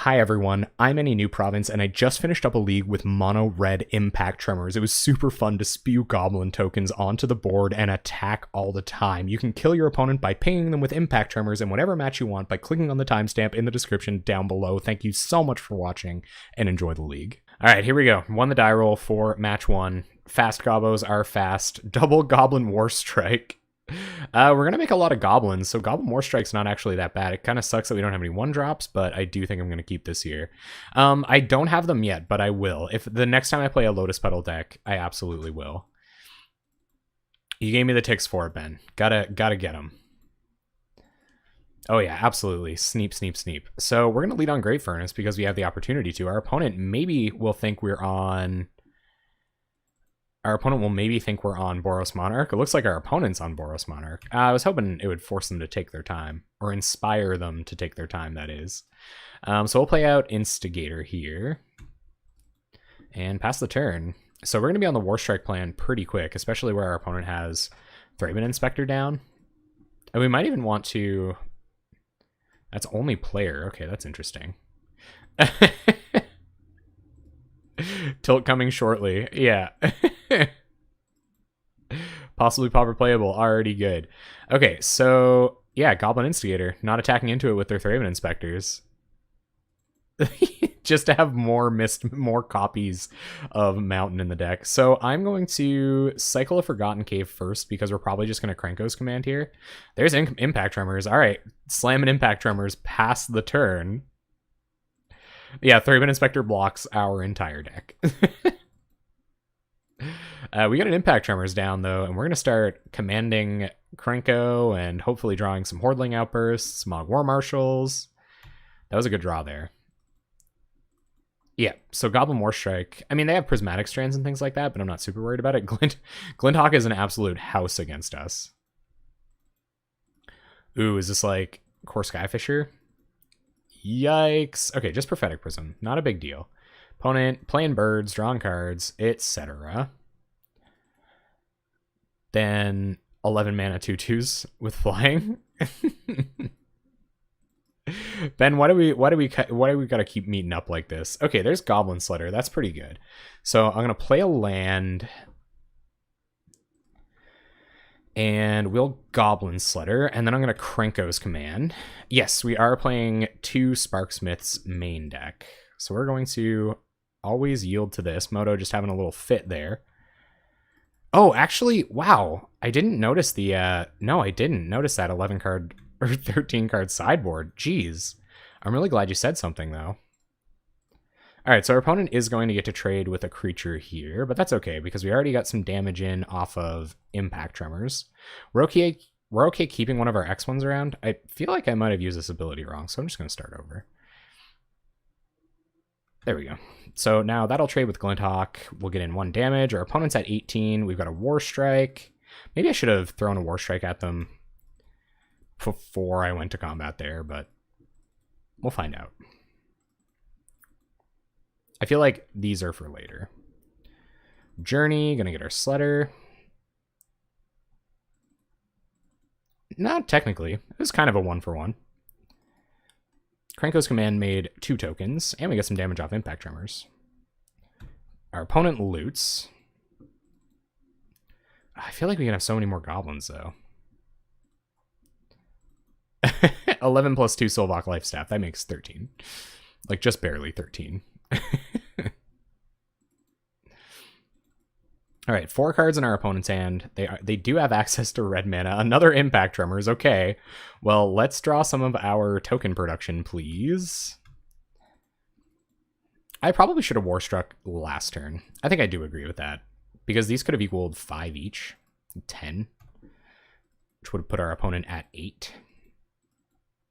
Hi everyone, I'm Any New Province, and I just finished up a league with mono red impact tremors. It was super fun to spew goblin tokens onto the board and attack all the time. You can kill your opponent by pinging them with impact tremors in whatever match you want by clicking on the timestamp in the description down below. Thank you so much for watching, and enjoy the league. Alright, here we go. Won the die roll for match 1. Fast gobbos are fast. Double goblin war strike. We're gonna make a lot of goblins, so Goblin War Strike's not actually that bad. It kind of sucks that we don't have any 1-drops, but I do think I'm gonna keep this here. I don't have them yet, but I will. If the next time I play a Lotus Petal deck, I absolutely will. You gave me the ticks for it, Ben. Gotta get them. Oh yeah, absolutely. Sneep, sneep, sneep. So we're gonna lead on Great Furnace because we have the opportunity to. Our opponent maybe will think we're on... Our opponent will maybe think we're on Boros Monarch. It looks like our opponent's on Boros Monarch. I was hoping it would force them to take their time, or inspire them to take their time, that is. So we'll play out Instigator here, and pass the turn. So we're going to be on the War Strike plan pretty quick, especially where our opponent has Thraben Inspector down. And we might even want to... That's only player. Okay, that's interesting. Tilt coming shortly. Yeah. Possibly Pauper playable. Already good. Okay, so yeah, Goblin Instigator. Not attacking into it with their Thraben Inspectors. Just to have more copies of Mountain in the deck. So I'm going to cycle a Forgotten Cave first because we're probably just going to Krenko's command here. There's Impact Tremors. All right, slam an Impact Tremors. Pass the turn. Yeah, Thraben Inspector blocks our entire deck. We got an Impact Tremors down, though, and we're going to start commanding Krenko and hopefully drawing some Hordling Outbursts, Mog War Marshals. That was a good draw there. Yeah, so Goblin War Strike. I mean, they have Prismatic Strands and things like that, but I'm not super worried about it. Glinthawk is an absolute house against us. Ooh, is this like Core Skyfisher? Yikes. Okay, just Prophetic Prism. Not a big deal. Opponent playing birds, drawing cards, etc. Then 11 mana 2/2s with flying. Ben, why do we gotta keep meeting up like this? Okay, there's Goblin Slitter. That's pretty good. So I'm gonna play a land. And we'll Goblin Slitter, and then I'm going to Krenko's command. Yes, we are playing 2 Sparksmith's main deck. So we're going to always yield to this. Moto just having a little fit there. Oh, actually, wow. I didn't notice the, no, I didn't notice that 11 card or 13 card sideboard. Jeez. I'm really glad you said something, though. All right, so our opponent is going to get to trade with a creature here, but that's okay because we already got some damage in off of Impact Tremors. We're okay keeping one of our X1s around. I feel like I might have used this ability wrong, so I'm just going to start over. There we go. So now that'll trade with Glinthawk. We'll get in 1 damage. Our opponent's at 18. We've got a War Strike. Maybe I should have thrown a War Strike at them before I went to combat there, but we'll find out. I feel like these are for later. Journey, gonna get our Slitter. Not technically. It was kind of a 1-for-1. Krenko's command made 2 tokens, and we get some damage off Impact Tremors. Our opponent loots. I feel like we can have so many more goblins, though. 11 plus 2 Sylvok Life Staff. That makes 13. Like, just barely 13. All right, 4 cards in our opponent's hand. They do have access to red mana. Another Impact Tremors. Okay. Well, let's draw some of our token production, please. I probably should have War Struck last turn. I think I do agree with that. Because these could have equaled 5 each. 10. Which would have put our opponent at 8.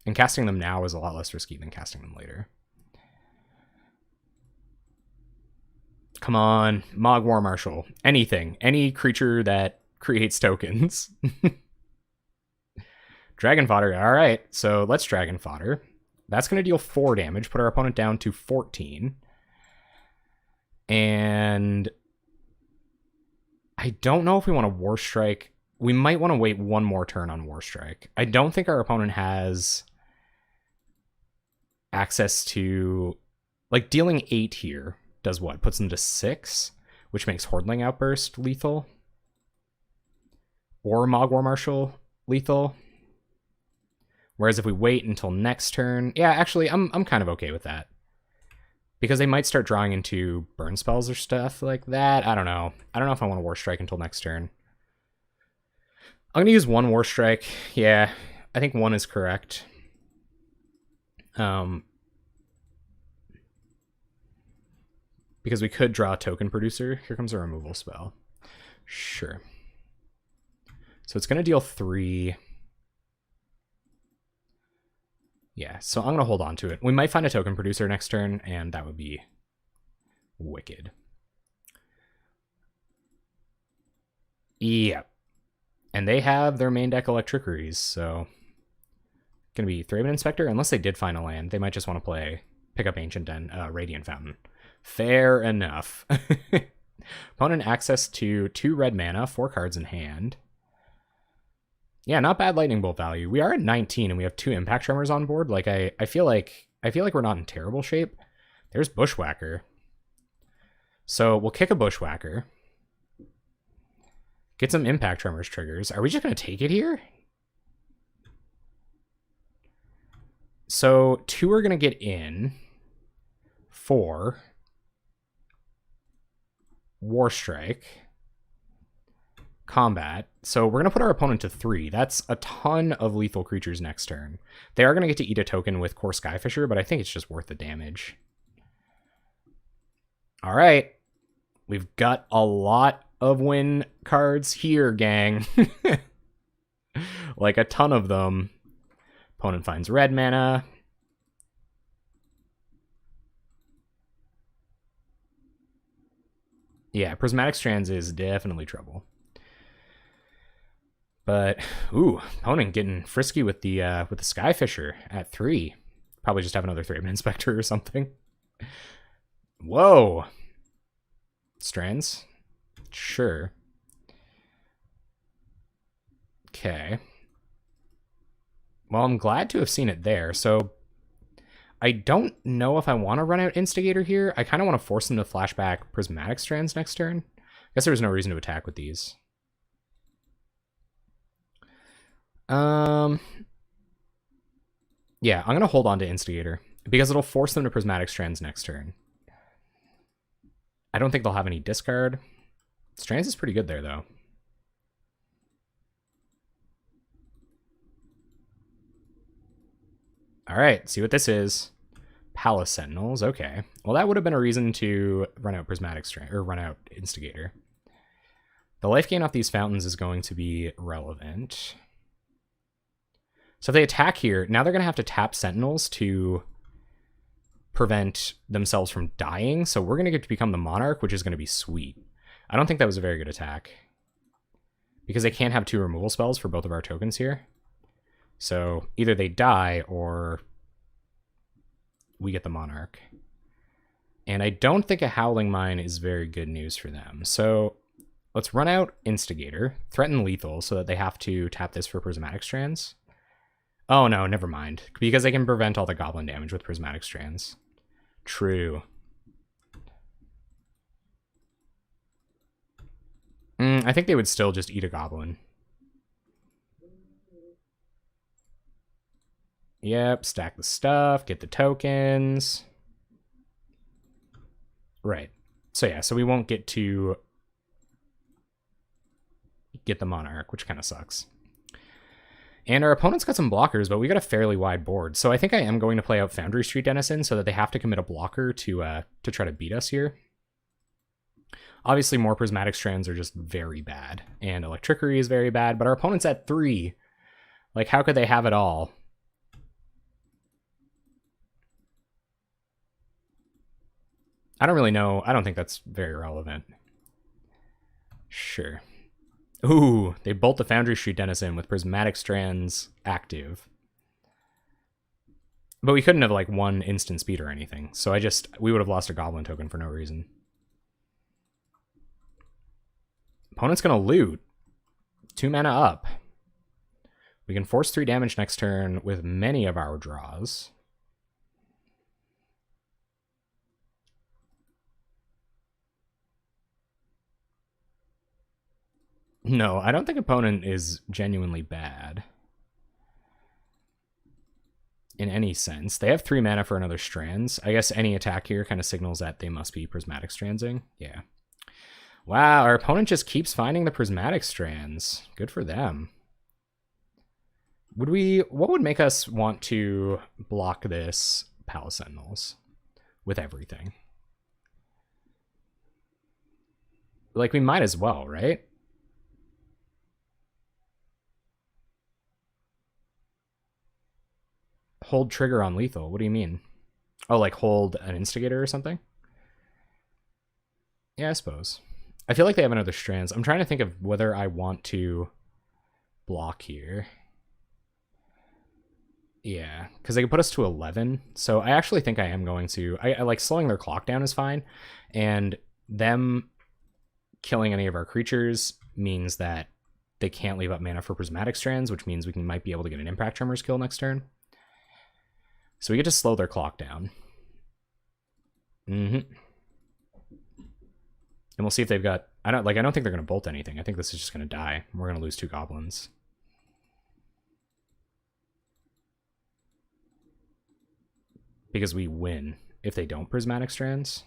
And casting them now is a lot less risky than casting them later. Come on, Mog War Marshal. Anything. Any creature that creates tokens. Dragon Fodder. All right, so let's Dragon Fodder. That's going to deal 4 damage, put our opponent down to 14. And I don't know if we want to War Strike. We might want to wait 1 more turn on War Strike. I don't think our opponent has access to, like, dealing 8 here does what? Puts them to 6, which makes Hordling Outburst lethal. Or Mogwar Marshal lethal. Whereas if we wait until next turn, yeah, actually, I'm kind of okay with that. Because they might start drawing into burn spells or stuff like that. I don't know. I don't know if I want to War Strike until next turn. I'm going to use 1 War Strike. Yeah, I think 1 is correct. Because we could draw a token producer. Here comes a removal spell. Sure. So it's going to deal 3. Yeah, so I'm going to hold on to it. We might find a token producer next turn, and that would be wicked. Yep. And they have their main deck Electricities, so... Going to be Thraben Inspector. Unless they did find a land, they might just want to pick up Ancient Den, Radiant Fountain. Fair enough. Opponent access to 2 red mana, 4 cards in hand. Yeah, not bad lightning bolt value. We are at 19 and we have 2 impact tremors on board. Like I feel like we're not in terrible shape. There's Bushwhacker. So we'll kick a Bushwhacker. Get some impact tremors triggers. Are we just gonna take it here? So 2 are gonna get in. 4. War Strike. Combat. So we're going to put our opponent to 3. That's a ton of lethal creatures next turn. They are going to get to eat a token with Core Skyfisher, but I think it's just worth the damage. All right. We've got a lot of win cards here, gang. Like a ton of them. Opponent finds red mana. Yeah, Prismatic Strands is definitely trouble. But, ooh, opponent getting frisky with the Skyfisher at 3. Probably just have another Thraben Inspector or something. Whoa. Strands? Sure. Okay. Well, I'm glad to have seen it there. So, I don't know if I want to run out Instigator here. I kind of want to force them to flashback Prismatic Strands next turn. I guess there was no reason to attack with these. Yeah, I'm going to hold on to Instigator because it'll force them to Prismatic Strands next turn. I don't think they'll have any discard. Strands is pretty good there, though. All right, see what this is. Palace Sentinels, okay. Well, that would have been a reason to run out Prismatic Strand, or run out Instigator. The life gain off these fountains is going to be relevant. So if they attack here, now they're going to have to tap Sentinels to prevent themselves from dying. So we're going to get to become the Monarch, which is going to be sweet. I don't think that was a very good attack. Because they can't have 2 removal spells for both of our tokens here. So either they die or we get the Monarch. And I don't think a Howling Mine is very good news for them. So let's run out Instigator, threaten lethal so that they have to tap this for Prismatic Strands. Oh no, never mind. Because they can prevent all the goblin damage with Prismatic Strands. True. I think they would still just eat a goblin. Yep, stack the stuff, get the tokens. Right. So yeah, so we won't get to get the Monarch, which kind of sucks. And our opponent's got some blockers, but we got a fairly wide board. So I think I am going to play out Foundry Street Denizen so that they have to commit a blocker to try to beat us here. Obviously, more Prismatic Strands are just very bad, and Electricity is very bad, but our opponent's at 3. Like, how could they have it all? I don't really know. I don't think that's very relevant. Sure. Ooh, they bolt the Foundry Street Denizen with Prismatic Strands active. But we couldn't have, like, won instant speed or anything, so we would have lost a Goblin token for no reason. Opponent's gonna loot. 2 mana up. We can force 3 damage next turn with many of our draws. No, I don't think opponent is genuinely bad. In any sense. They have 3 mana for another Strands. I guess any attack here kind of signals that they must be Prismatic Strandsing. Yeah. Wow, our opponent just keeps finding the Prismatic Strands. Good for them. What would make us want to block this Palace Sentinels with everything? Like, we might as well, right? Hold trigger on lethal. What do you mean? Oh, like hold an instigator or something? Yeah, I suppose. I feel like they have another Strands. I'm trying to think of whether I want to block here. Yeah, because they could put us to 11. So I actually think I am going to... I like slowing their clock down is fine. And them killing any of our creatures means that they can't leave up mana for Prismatic Strands, which means we might be able to get an Impact Tremors kill next turn. So we get to slow their clock down. And we'll see if they've got... I don't think they're going to bolt anything. I think this is just going to die. We're going to lose 2 goblins. Because we win if they don't Prismatic Strands.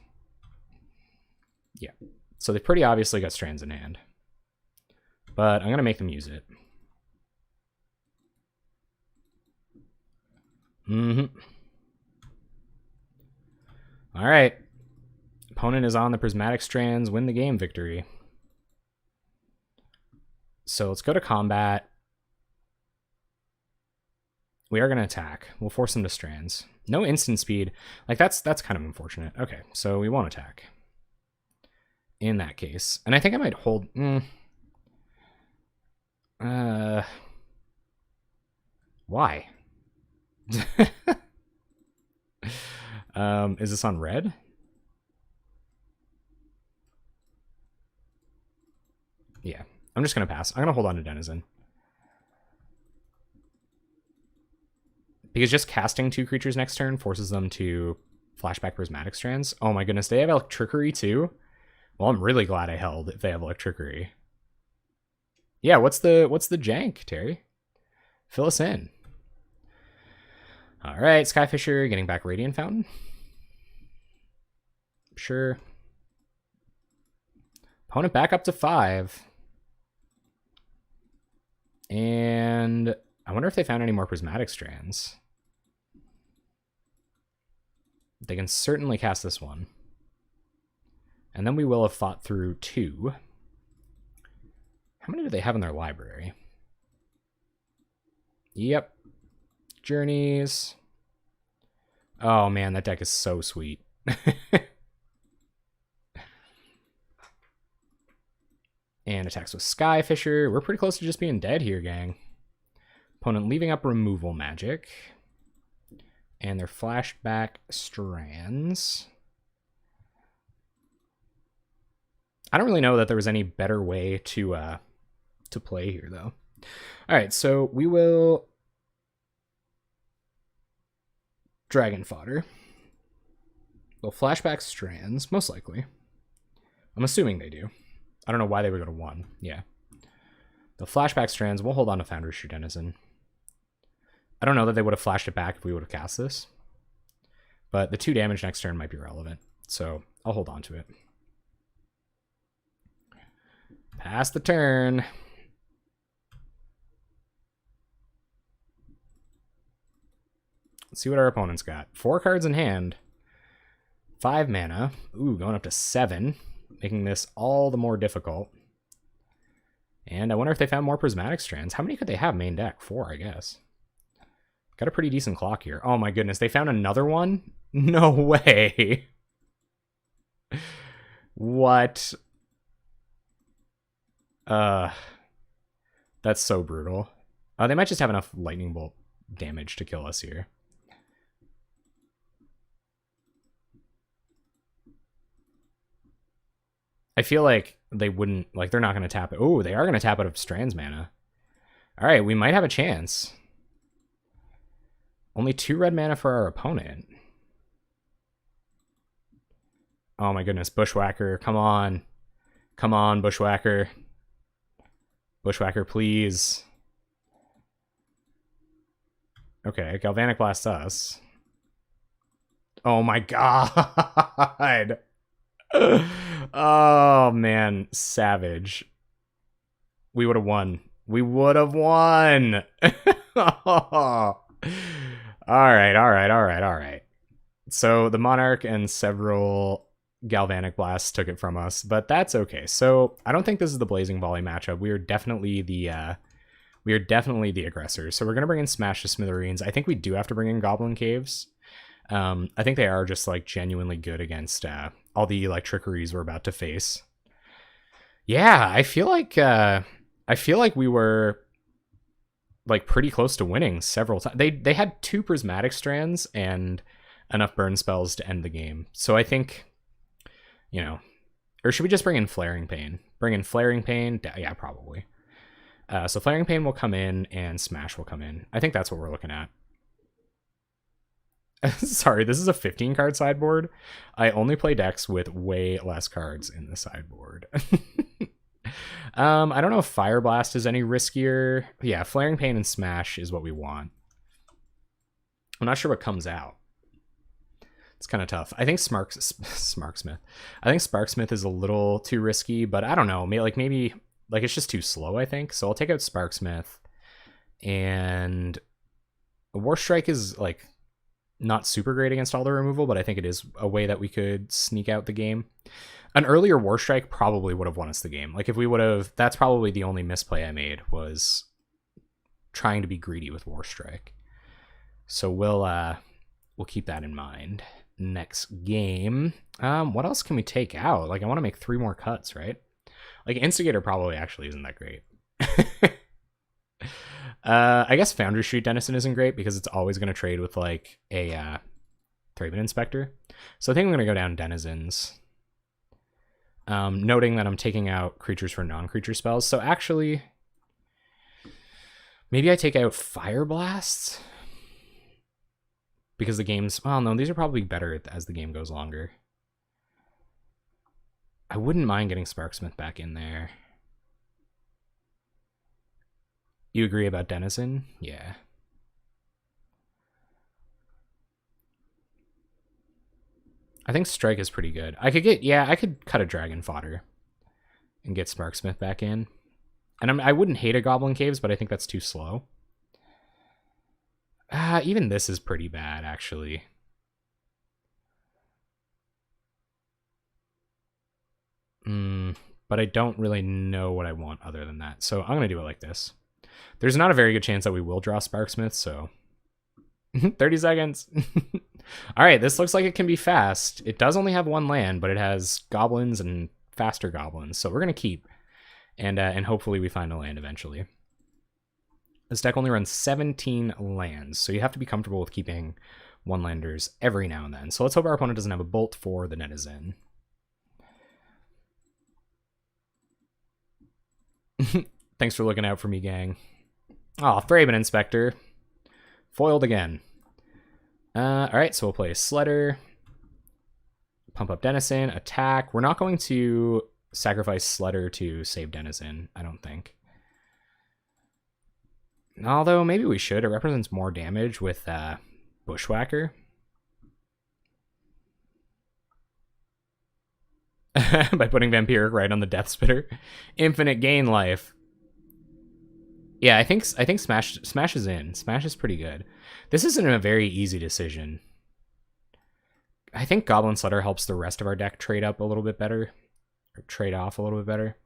Yeah. So they pretty obviously got Strands in hand. But I'm going to make them use it. All right. Opponent is on the Prismatic Strands. Win the game victory. So let's go to combat. We are going to attack. We'll force them to Strands. No instant speed. Like, that's kind of unfortunate. Okay, so we won't attack. In that case. And I think I might hold... Why? Is this on red? Yeah, I'm just going to pass. I'm going to hold on to Denizen. Because just casting 2 creatures next turn forces them to flashback Prismatic Strands. Oh my goodness, they have Electrickery too? Well, I'm really glad I held if they have Electrickery. Yeah, what's the jank, Terry? Fill us in. All right, Skyfisher getting back Radiant Fountain. Sure. Opponent back up to 5. And I wonder if they found any more Prismatic Strands. They can certainly cast this one. And then we will have fought through 2. How many do they have in their library? Yep. Journeys. Oh man, that deck is so sweet. And attacks with Skyfisher. We're pretty close to just being dead here, gang. Opponent leaving up removal magic. And their flashback Strands. I don't really know that there was any better way to play here, though. All right, so we will Dragon Fodder. They'll flashback Strands, most likely. I'm assuming they do. I don't know why they would go to 1. Yeah. The flashback Strands, we'll hold on to Foundress Denizen. I don't know that they would have flashed it back if we would have cast this. But the 2 damage next turn might be relevant. So I'll hold on to it. Pass the turn. Let's see what our opponent's got. 4 cards in hand. 5 mana. Ooh, going up to 7. Making this all the more difficult. And I wonder if they found more Prismatic Strands. How many could they have main deck? 4, I guess. Got a pretty decent clock here. Oh my goodness, they found another one? No way. What? That's so brutal. They might just have enough lightning bolt damage to kill us here. I feel like they wouldn't, like, they're not going to tap it. Oh, they are going to tap out of Strands mana. All right, we might have a chance. Only 2 red mana for our opponent. Oh my goodness, Bushwhacker, come on. Come on, Bushwhacker. Bushwhacker, please. Okay, Galvanic Blast us. Oh my god. Oh man, savage. We would have won. We would have won. All right. So the Monarch and several Galvanic Blasts took it from us, but that's okay. So I don't think this is the Blazing Volley matchup. We are definitely the aggressors. So we're gonna bring in Smash to Smithereens. I think we do have to bring in Goblin Caves. I think they are just like genuinely good against all the trickeries we're about to face. Yeah, I feel like we were like pretty close to winning several times. They had 2 Prismatic Strands and enough burn spells to end the game. So I think, or should we just bring in Flaring Pain? Bring in Flaring Pain? Yeah, probably. So Flaring Pain will come in and Smash will come in. I think that's what we're looking at. Sorry, this is a 15 card sideboard. I only play decks with way less cards in the sideboard. I don't know if Fire Blast is any riskier. Yeah, Flaring Pain and Smash is what we want. I'm not sure what comes out. It's kind of tough. I think Sparksmith. I think Sparksmith is a little too risky, but I don't know. Maybe it's just too slow, I think. So I'll take out Sparksmith. And Warstrike is not super great against all the removal, but I think it is a way that we could sneak out the game. An earlier Warstrike probably would have won us the game. If we would have, that's probably the only misplay I made, was trying to be greedy with Warstrike. So we'll keep that in mind. Next game. What else can we take out? I want to make 3 more cuts, right? Instigator probably actually isn't that great. I guess Foundry Street Denizen isn't great because it's always going to trade with a Thraben Inspector. So I think I'm going to go down Denizens. Noting that I'm taking out creatures for non-creature spells. So actually, maybe I take out Fire Blasts? Because the game's... Well, no, these are probably better as the game goes longer. I wouldn't mind getting Sparksmith back in there. You agree about Denizen? Yeah. I think Strike is pretty good. I could cut a Dragon Fodder and get Sparksmith back in. And I wouldn't hate a Goblin Caves, but I think that's too slow. Even this is pretty bad, actually. But I don't really know what I want other than that. So I'm going to do it like this. There's not a very good chance that we will draw Sparksmith, so... 30 seconds. All right, this looks like it can be fast. It does only have 1 land, but it has goblins and faster goblins, so we're going to keep. And hopefully we find a land eventually. This deck only runs 17 lands, so you have to be comfortable with keeping 1-landers every now and then. So let's hope our opponent doesn't have a Bolt for the Netizen. Thanks for looking out for me, gang. Oh, Thraben Inspector. Foiled again. Alright, so we'll play Sledder. Pump up Denizen. Attack. We're not going to sacrifice Sledder to save Denizen, I don't think. Although, maybe we should. It represents more damage with Bushwhacker. By putting Vampiric right on the Death Spitter. Infinite gain life. Yeah, I think Smash is in. Smash is pretty good. This isn't a very easy decision. I think Goblin Sledder helps the rest of our deck trade up a little bit better. Or trade off a little bit better.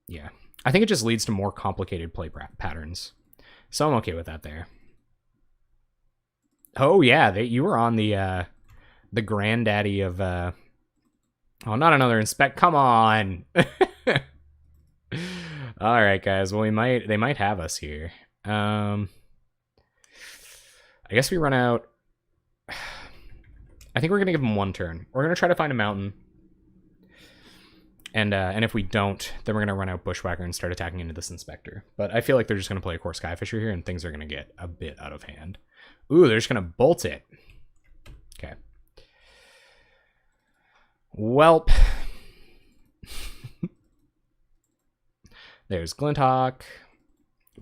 Yeah. I think it just leads to more complicated play patterns. So I'm okay with that there. Oh yeah, you were on the granddaddy of oh, not another inspect. Come on. All right, guys. Well, they might have us here. I guess we run out. I think we're gonna give them 1 turn. We're gonna try to find a mountain. And if we don't, then we're gonna run out Bushwhacker and start attacking into this Inspector. But I feel like they're just gonna play a Core Skyfisher here, and things are gonna get a bit out of hand. Ooh, they're just gonna bolt it. Okay. Welp. There's Glinthawk.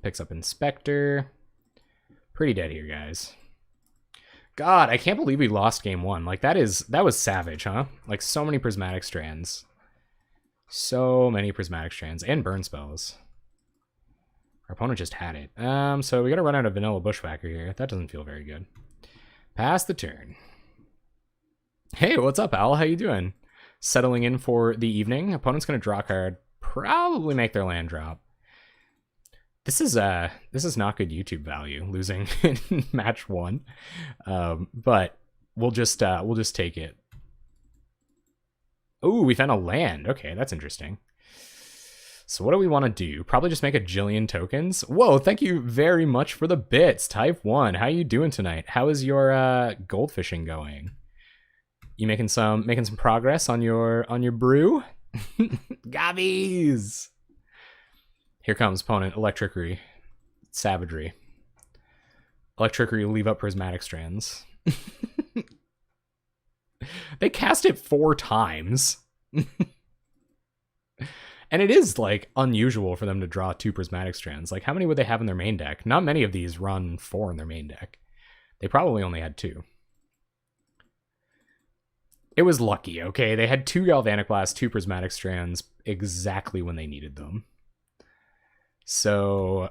Picks up Inspector. Pretty dead here, guys. God, I can't believe we lost game one. Like, that was savage, huh? Like, so many Prismatic Strands. So many Prismatic Strands. And burn spells. Our opponent just had it. So we gotta run out of Vanilla Bushwhacker here. That doesn't feel very good. Pass the turn. Hey, what's up, Al? How you doing? Settling in for the evening. Opponent's gonna draw a card. Probably make their land drop. This is not good YouTube value, losing in match one. But we'll just take it. Ooh, we found a land. Okay, that's interesting. So what do we want to do? Probably just make a jillion tokens. Whoa, thank you very much for the bits. Type 1. How you doing tonight? How is your gold fishing going? You making some progress on your brew? Gobbies. Here comes opponent. Electrickery. Savagery. Electrickery, leave up Prismatic Strands. They cast it 4 times. And it is, like, unusual for them to draw 2 Prismatic Strands. Like, how many would they have in their main deck? Not many of these run 4 in their main deck. They probably only had 2. It was lucky, okay? They had 2 Galvanic Blasts, 2 Prismatic Strands, exactly when they needed them. So,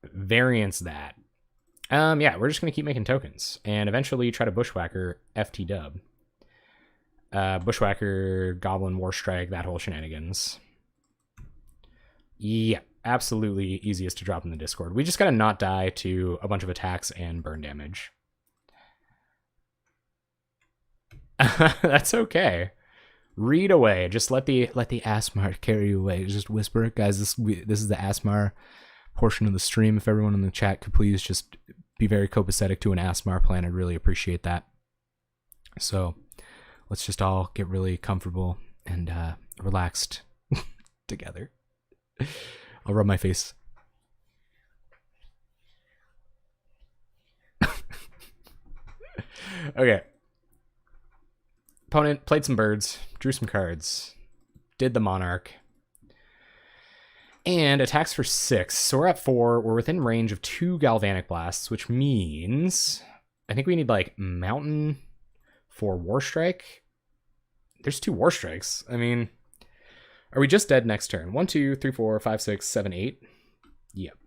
variance that. Yeah, we're just going to keep making tokens. And eventually try to Bushwhacker FT dub. Bushwhacker, Goblin, Warstrike, that whole shenanigans. Yeah, absolutely easiest to drop in the Discord. We just got to not die to a bunch of attacks and burn damage. That's okay. Read away. Just let the Asmar carry you away. Just whisper it, guys. This is the Asmar portion of the stream. If everyone in the chat could please just be very copacetic to an Asmar plan, I'd really appreciate that. So let's just all get really comfortable and relaxed together. I'll rub my face. Okay. Opponent played some birds, drew some cards, did the Monarch, and attacks for 6. So we're at 4. We're within range of 2 Galvanic Blasts, which means I think we need, like, Mountain for Warstrike. There's 2 Warstrikes. I mean, are we just dead next turn? 1, 2, 3, 4, 5, 6, 7, 8. Yep.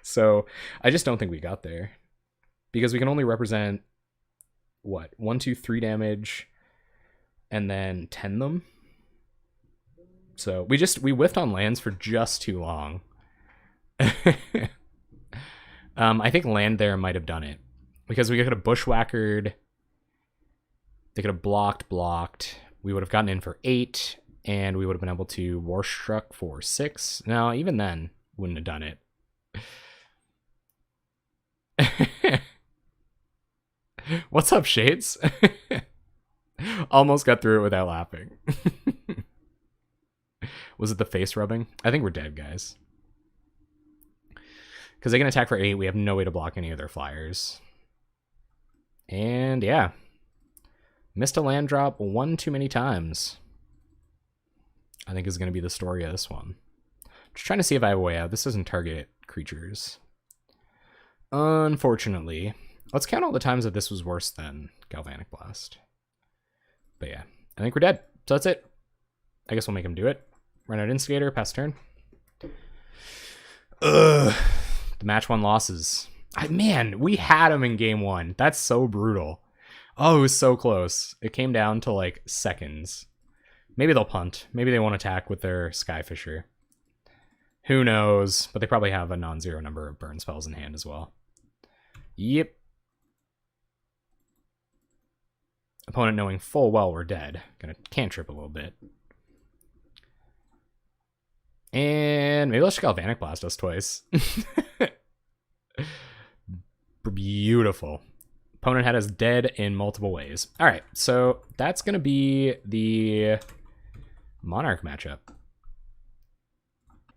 So I just don't think we got there because we can only represent what 1, 2, 3 damage and then 10 them. So we whiffed on lands for just too long. I think land there might have done it because we could have bushwhackered. They could have blocked. We would have gotten in for 8, and we would have been able to Warstruck for 6. No, even then, wouldn't have done it. What's up, Shades? Almost got through it without laughing. Was it the face rubbing? I think we're dead, guys. Because they can attack for 8. We have no way to block any of their flyers. And yeah. Missed a land drop 1 too many times. I think is going to be the story of this one. Just trying to see if I have a way out. This doesn't target creatures. Unfortunately. Let's count all the times that this was worse than Galvanic Blast. But yeah, I think we're dead. So that's it. I guess we'll make him do it. Run out Instigator, pass turn. Ugh. The match 1 losses. Man, we had him in game 1. That's so brutal. Oh, it was so close. It came down to like seconds. Maybe they'll punt. Maybe they won't attack with their Skyfisher. Who knows? But they probably have a non-zero number of burn spells in hand as well. Yep. Opponent knowing full well we're dead. Gonna cantrip a little bit. And maybe let's Galvanic Blast us twice. Beautiful. Opponent had us dead in multiple ways. All right, so that's going to be the Monarch matchup.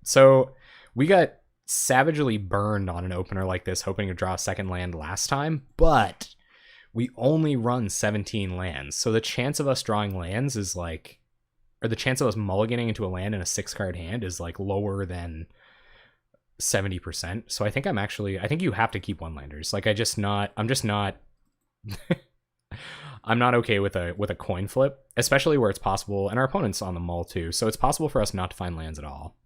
So we got savagely burned on an opener like this, hoping to draw a second land last time, but we only run 17 lands. So the chance of us drawing lands is like, or the chance of us mulliganing into a land in a 6-card hand is like lower than 70%. So I think I think you have to keep one-landers. Like I'm just not I'm not okay with a coin flip, especially where it's possible, and our opponent's on the mull too, so it's possible for us not to find lands at all.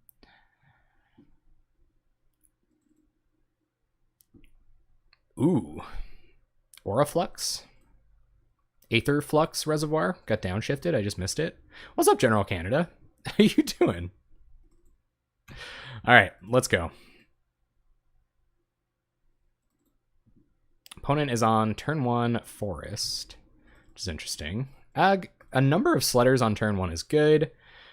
Ooh. Aura Flux? Aether Flux Reservoir got downshifted. I just missed it. What's up, General Canada? How you doing? All right, let's go. Opponent is on turn 1 Forest, which is interesting. A number of Sledders on turn 1 is good.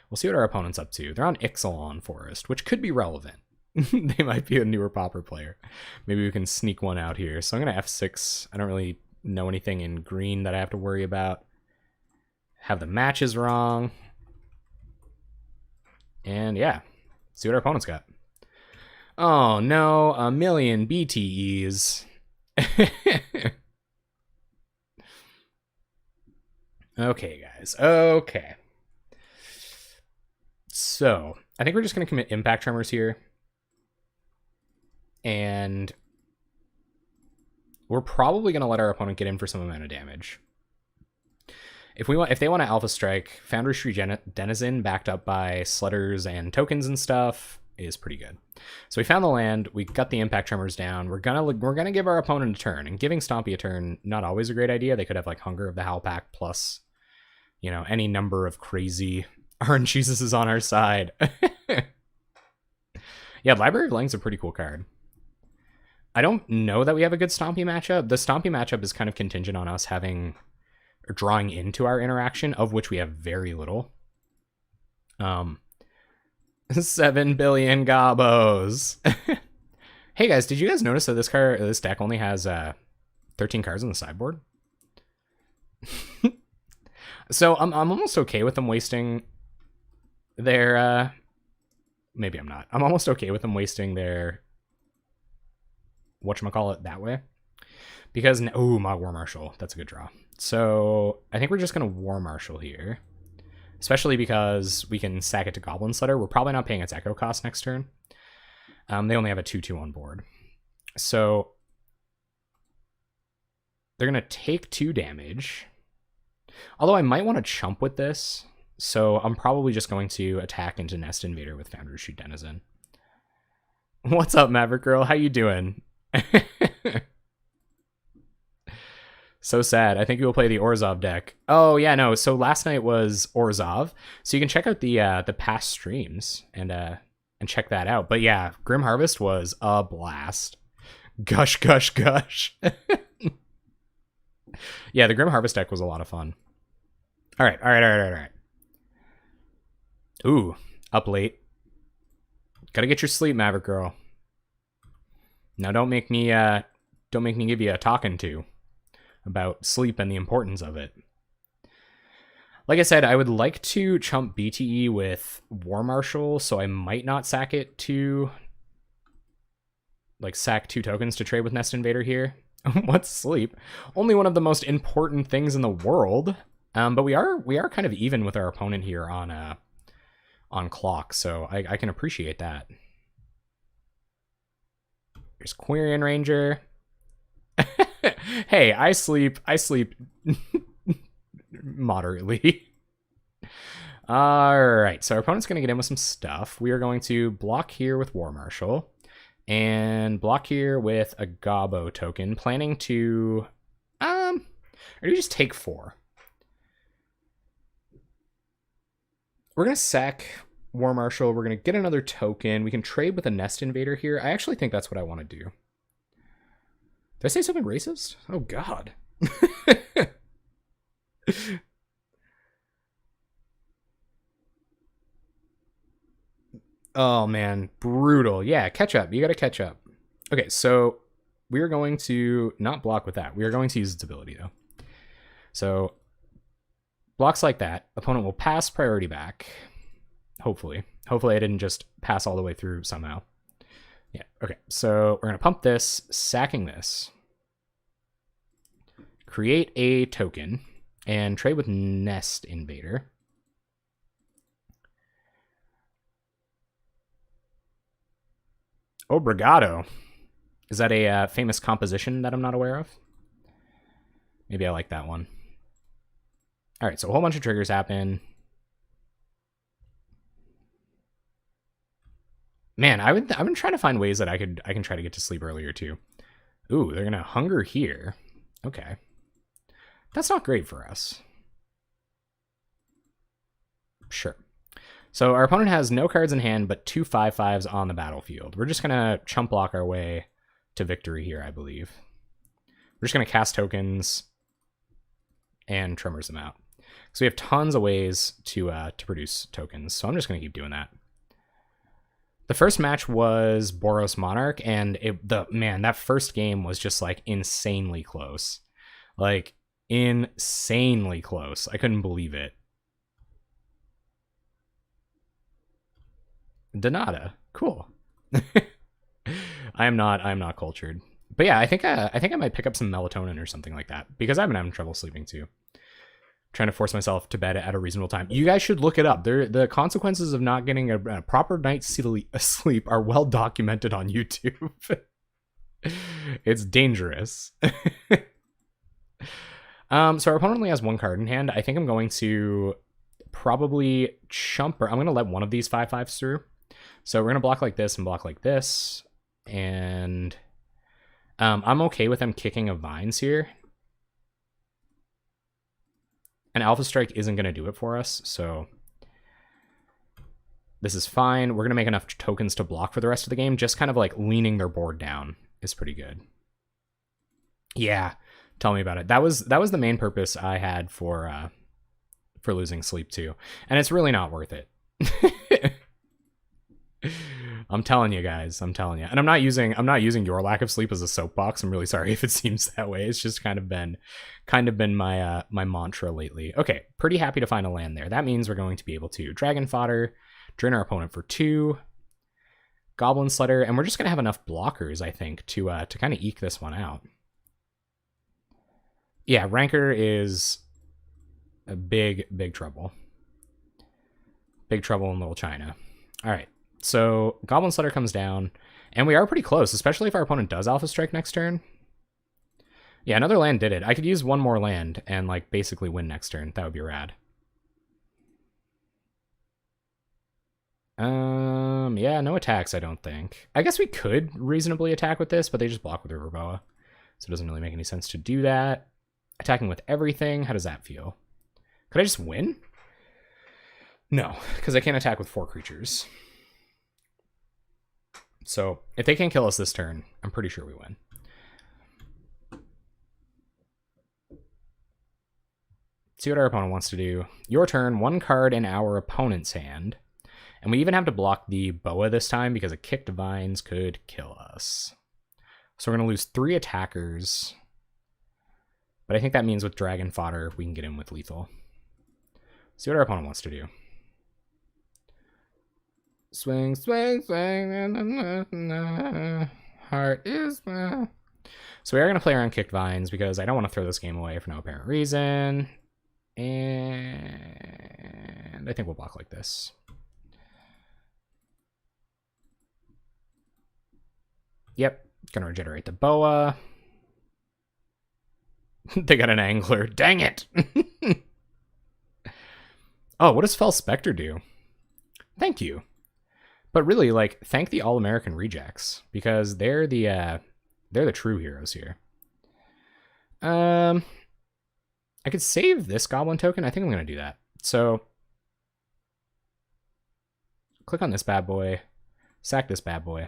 We'll see what our opponent's up to. They're on Ixalan Forest, which could be relevant. They might be a newer Pauper player. Maybe we can sneak one out here. So I'm going to F6. I don't really know anything in green that I have to worry about. Have the matches wrong. And yeah, see what our opponent's got. Oh no, a million BTEs. Okay, guys. Okay. So, I think we're just going to commit Impact Tremors here. And we're probably going to let our opponent get in for some amount of damage. If they want to Alpha Strike, Foundry Street Denizen backed up by Sledders and tokens and stuff is pretty good. So we found the land, we got the Impact Tremors down. We're gonna give our opponent a turn, and giving Stompy a turn, not always a great idea. They could have like Hunger of the Howl Pack plus, you know, any number of crazy RNGesus is on our side. Yeah, Library of Lang's a pretty cool card. I don't know that we have a good Stompy matchup. The Stompy matchup is kind of contingent on us having or drawing into our interaction, of which we have very little. 7 billion gobos. Hey guys, did you guys notice that this deck only has 13 cards on the sideboard? So I'm almost okay with them wasting their maybe I'm not. I'm almost okay with them wasting their whatchamacallit that way. Because oh, my War Marshal, that's a good draw. So I think we're just gonna War Marshal here. Especially because we can sack it to Goblin Sledder. We're probably not paying its Echo cost next turn. They only have a 2/2 on board. So they're going to take 2 damage. Although I might want to chump with this. So I'm probably just going to attack into Nest Invader with Foundry Street Denizen. What's up, Maverick Girl? How you doing? So sad. I think you will play the Orzhov deck. Oh yeah, no. So last night was Orzhov, so you can check out the past streams and check that out. But yeah, Grim Harvest was a blast. Gush, gush, gush. Yeah, the Grim Harvest deck was a lot of fun. All right. Ooh, up late. Gotta get your sleep, Maverick Girl. Now don't make me give you a talking to about sleep and the importance of it. Like I said, I would like to chump BTE with War Marshal, so I might not sack it to like sack 2 tokens to trade with Nest Invader here. What's sleep? Only one of the most important things in the world. But we are kind of even with our opponent here on clock, so I can appreciate that. There's Quirion Ranger. Hey, I sleep moderately. All right, so our opponent's going to get in with some stuff. We are going to block here with War Marshal and block here with a Gobbo token, planning to or do we just take 4? We're going to sack War Marshal. We're going to get another token. We can trade with a Nest Invader here. I actually think that's what I want to do. Did I say something racist? Oh, God. Oh, man. Brutal. Yeah, catch up. You got to catch up. Okay, so we are going to not block with that. We are going to use its ability, though. So blocks like that. Opponent will pass priority back. Hopefully. Hopefully I didn't just pass all the way through somehow. Yeah, okay. So we're going to pump this, sacking this. create a token and trade with Nest Invader. Obrigado. Is that a famous composition that I'm not aware of? Maybe I like that one. All right, so a whole bunch of triggers happen. Man, I've been trying to find ways that I can try to get to sleep earlier too. Ooh, they're gonna hunger here. Okay, that's not great for us. Sure. So our opponent has no cards in hand, but 2 5/5s on the battlefield. We're just gonna chump block our way to victory here, I believe. We're just gonna cast tokens and Tremors them out. So we have tons of ways to produce tokens. So I'm just gonna keep doing that. The first match was Boros Monarch, and that first game was just like insanely close. Like insanely close. I couldn't believe it. Donata. Cool. I'm not cultured. But yeah, I think I might pick up some melatonin or something like that because I've been having trouble sleeping too. Trying to force myself to bed at a reasonable time. You guys should look it up. The consequences of not getting a proper night's sleep are well documented on YouTube. It's dangerous. So our opponent only has one card in hand. I think I'm going to probably I'm going to let one of these 5/5s through. So we're going to block like this and block like this. And I'm okay with them kicking a Vines here. An Alpha Strike isn't going to do it for us, so this is fine. We're going to make enough tokens to block for the rest of the game. Just kind of like leaning their board down is pretty good. Yeah, tell me about it. That was the main purpose I had for losing sleep too, and it's really not worth it. I'm telling you guys, I'm telling you. And I'm not using your lack of sleep as a soapbox. I'm really sorry if it seems that way. It's just kind of been my my mantra lately. Okay, pretty happy to find a land there. That means we're going to be able to Dragon Fodder, drain our opponent for 2, Goblin Slider, and we're just going to have enough blockers, I think, to kind of eke this one out. Yeah, Rancor is a big trouble. Big trouble in Little China. All right. So Goblin Slider comes down, and we are pretty close, especially if our opponent does Alpha Strike next turn. Yeah, another land did it. I could use one more land and like basically win next turn. That would be rad. Yeah, no attacks, I don't think. I guess we could reasonably attack with this, but they just block with River Boa. So it doesn't really make any sense to do that. Attacking with everything, how does that feel? Could I just win? No, because I can't attack with 4 creatures. So if they can't kill us this turn, I'm pretty sure we win. See what our opponent wants to do. Your turn, 1 card in our opponent's hand. And we even have to block the Boa this time because a Kicked Vines could kill us. So we're going to lose 3 attackers. But I think that means with Dragon Fodder, we can get in with lethal. See what our opponent wants to do. Swing, swing, swing. Heart is... So we are going to play around Kicked Vines because I don't want to throw this game away for no apparent reason. And I think we'll block like this. Yep, going to regenerate the Boa. They got an Angler. Dang it! Oh, what does Fell Spectre do? Thank you. But really, like, thank the All-American Rejects, because they're the true heroes here. I could save this Goblin token. I think I'm going to do that. So, click on this bad boy. Sack this bad boy.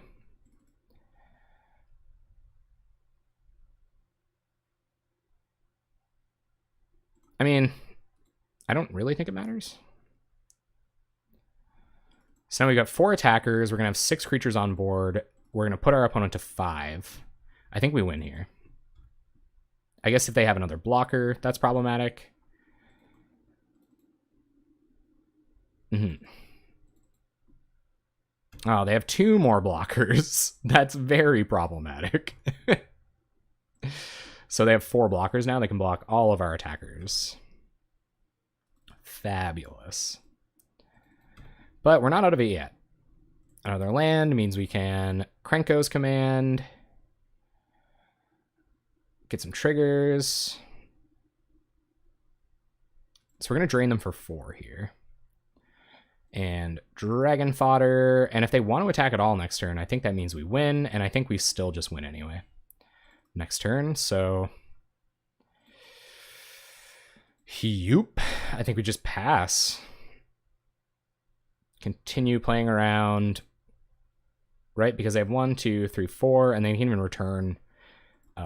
I mean, I don't really think it matters. So now we got 4 attackers. We're going to have 6 creatures on board. We're going to put our opponent to 5. I think we win here. I guess if they have another blocker, that's problematic. Oh, they have 2 more blockers. That's very problematic. So they have 4 blockers now. They can block all of our attackers. Fabulous. But we're not out of it yet. Another land means we can Krenko's command. Get some triggers. So we're going to drain them for 4 here. And Dragon Fodder. And if they want to attack at all next turn, I think that means we win. And I think we still just win anyway. Next turn, so... Yoop. I think we just pass. Continue playing around. Right, because they have 1, 2, 3, 4, and they can even return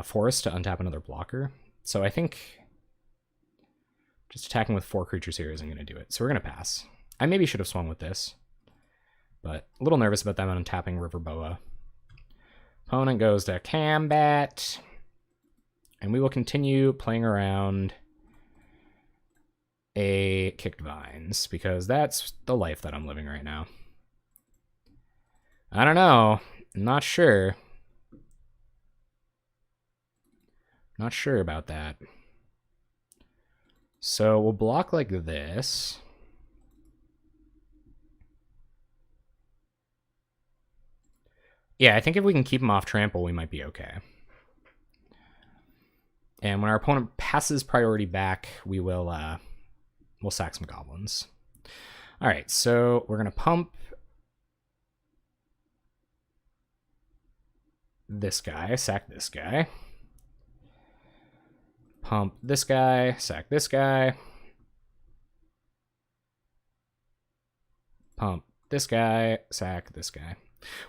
Forest to untap another blocker. So I think just attacking with 4 creatures here isn't going to do it. So we're going to pass. I maybe should have swung with this, but a little nervous about them untapping River Boa. Opponent goes to combat, and we will continue playing around a Kicked Vines, because that's the life that I'm living right now. I don't know. I'm not sure. Not sure about that. So we'll block like this. Yeah, I think if we can keep him off trample, we might be okay. And when our opponent passes priority back, we will we'll sack some goblins. All right, so we're gonna pump this guy, sack this guy. Pump this guy, sack this guy. Pump this guy, sack this guy.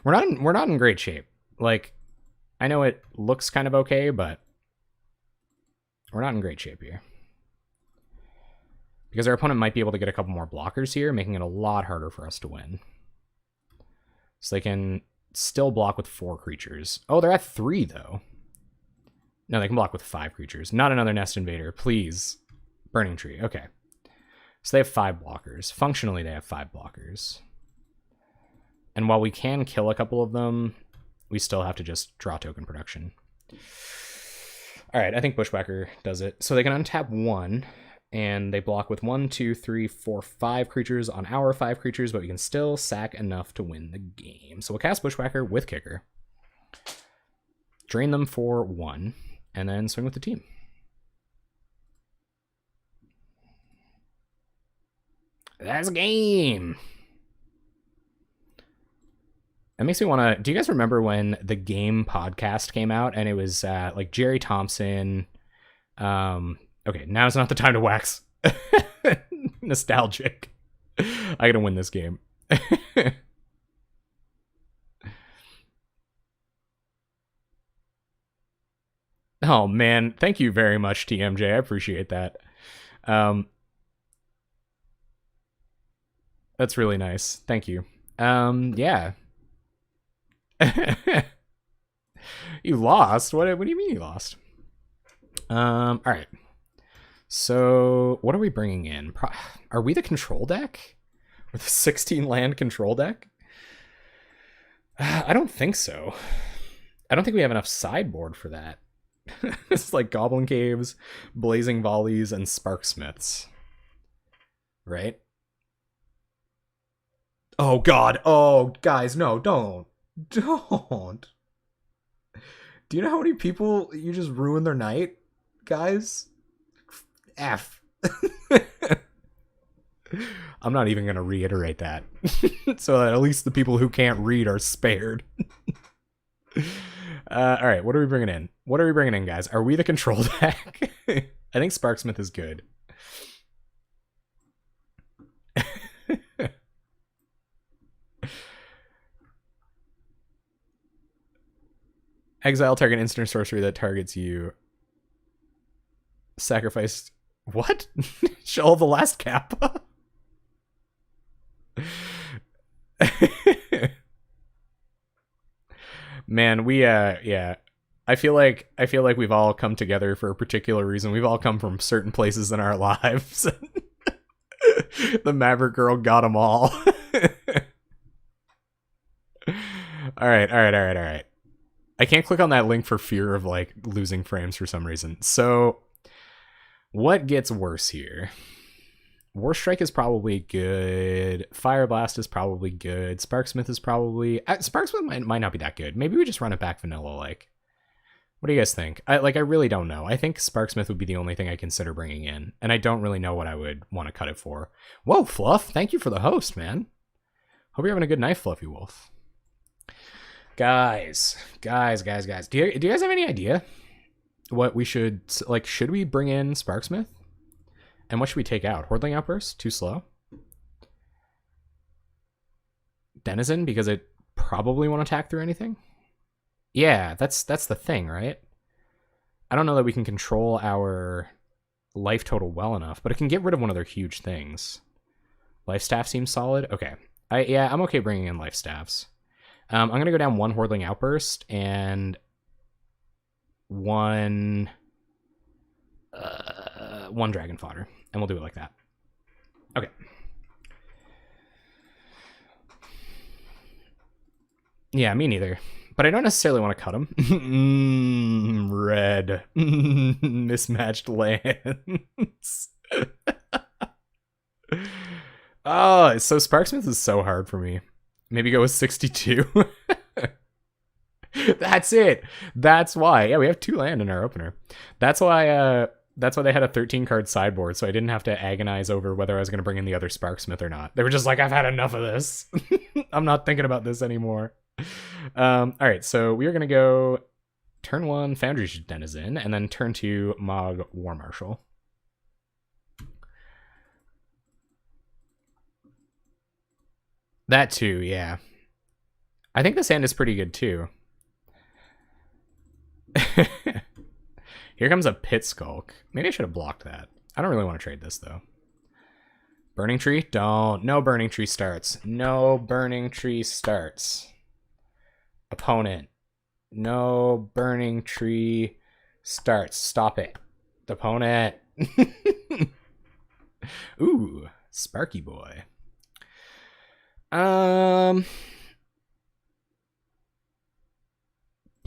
We're not in great shape. Like, I know it looks kind of okay, but we're not in great shape here. Because our opponent might be able to get a couple more blockers here, making it a lot harder for us to win. So they can still block with 4 creatures. Oh, they're at 3, though. No, they can block with 5 creatures. Not another Nest Invader, please. Burning Tree, okay. So they have 5 blockers. Functionally, they have 5 blockers. And while we can kill a couple of them, we still have to just draw token production. All right, I think Bushwhacker does it. So they can untap 1, and they block with 1, 2, 3, 4, 5 creatures on our 5 creatures, but we can still sack enough to win the game. So we'll cast Bushwhacker with Kicker. Drain them for 1, and then swing with the team. That's a game! That makes me want to... Do you guys remember when the Game podcast came out, and it was like Jerry Thompson... Okay, now's not the time to wax nostalgic. I gotta win this game. Oh man, thank you very much, TMJ. I appreciate that. That's really nice. Thank you. Yeah. You lost? What do you mean you lost? All right. So what are we bringing in? Are we the control deck? With a 16 land control deck? I don't think so. I don't think we have enough sideboard for that. It's like Goblin Caves, Blazing Volleys, and Sparksmiths. Right? Oh god. Oh, guys, no, don't. Don't. Do you know how many people you just ruined their night, guys? F. I'm not even going to reiterate that. So that at least the people who can't read are spared. All right, what are we bringing in? What are we bringing in, guys? Are we the control deck? I think Sparksmith is good. Exile target instant sorcery that targets you. Sacrifice... What? Show the last Kappa? Man, we yeah. I feel like we've all come together for a particular reason. We've all come from certain places in our lives. The Maverick Girl got them all. All right. I can't click on that link for fear of like losing frames for some reason. So what gets worse here? War Strike is probably good. Fire Blast is probably good. Sparksmith is probably... Sparksmith might not be that good. Maybe we just run it back vanilla, like. What do you guys think? I really don't know. I think Sparksmith would be the only thing I consider bringing in, and I don't really know what I would want to cut it for. Whoa, Fluff! Thank you for the host, man. Hope you're having a good night, Fluffy Wolf. Guys. Do you guys have any idea what we should... Like, should we bring in Sparksmith? And what should we take out? Hordling Outburst? Too slow? Denizen, because it probably won't attack through anything? Yeah, that's the thing, right? I don't know that we can control our life total well enough, but it can get rid of one of their huge things. Life Staff seems solid. Okay. I'm okay bringing in Life Staffs. I'm going to go down one Hordling Outburst and one Dragon Fodder, and we'll do it like that. Okay. Yeah, me neither. But I don't necessarily want to cut him. Red. Mismatched lands. Oh, so Sparksmith is so hard for me. Maybe go with 62. That's it. That's why. Yeah, we have 2 land in our opener. That's why they had a 13 card sideboard, so I didn't have to agonize over whether I was going to bring in the other Sparksmith or not. They were just like, I've had enough of this. I'm not thinking about this anymore. All right, so we are going to go turn 1 Foundry Denizen, and then turn 2 Mog War Marshal. That too, yeah. I think this hand is pretty good too. Here comes a Pit Skulk. Maybe I should have blocked that. I don't really want to trade this though. Burning Tree? Don't. No Burning Tree starts. No Burning Tree starts. Opponent. No Burning Tree starts. Stop it. Opponent. Ooh, Sparky Boy. Play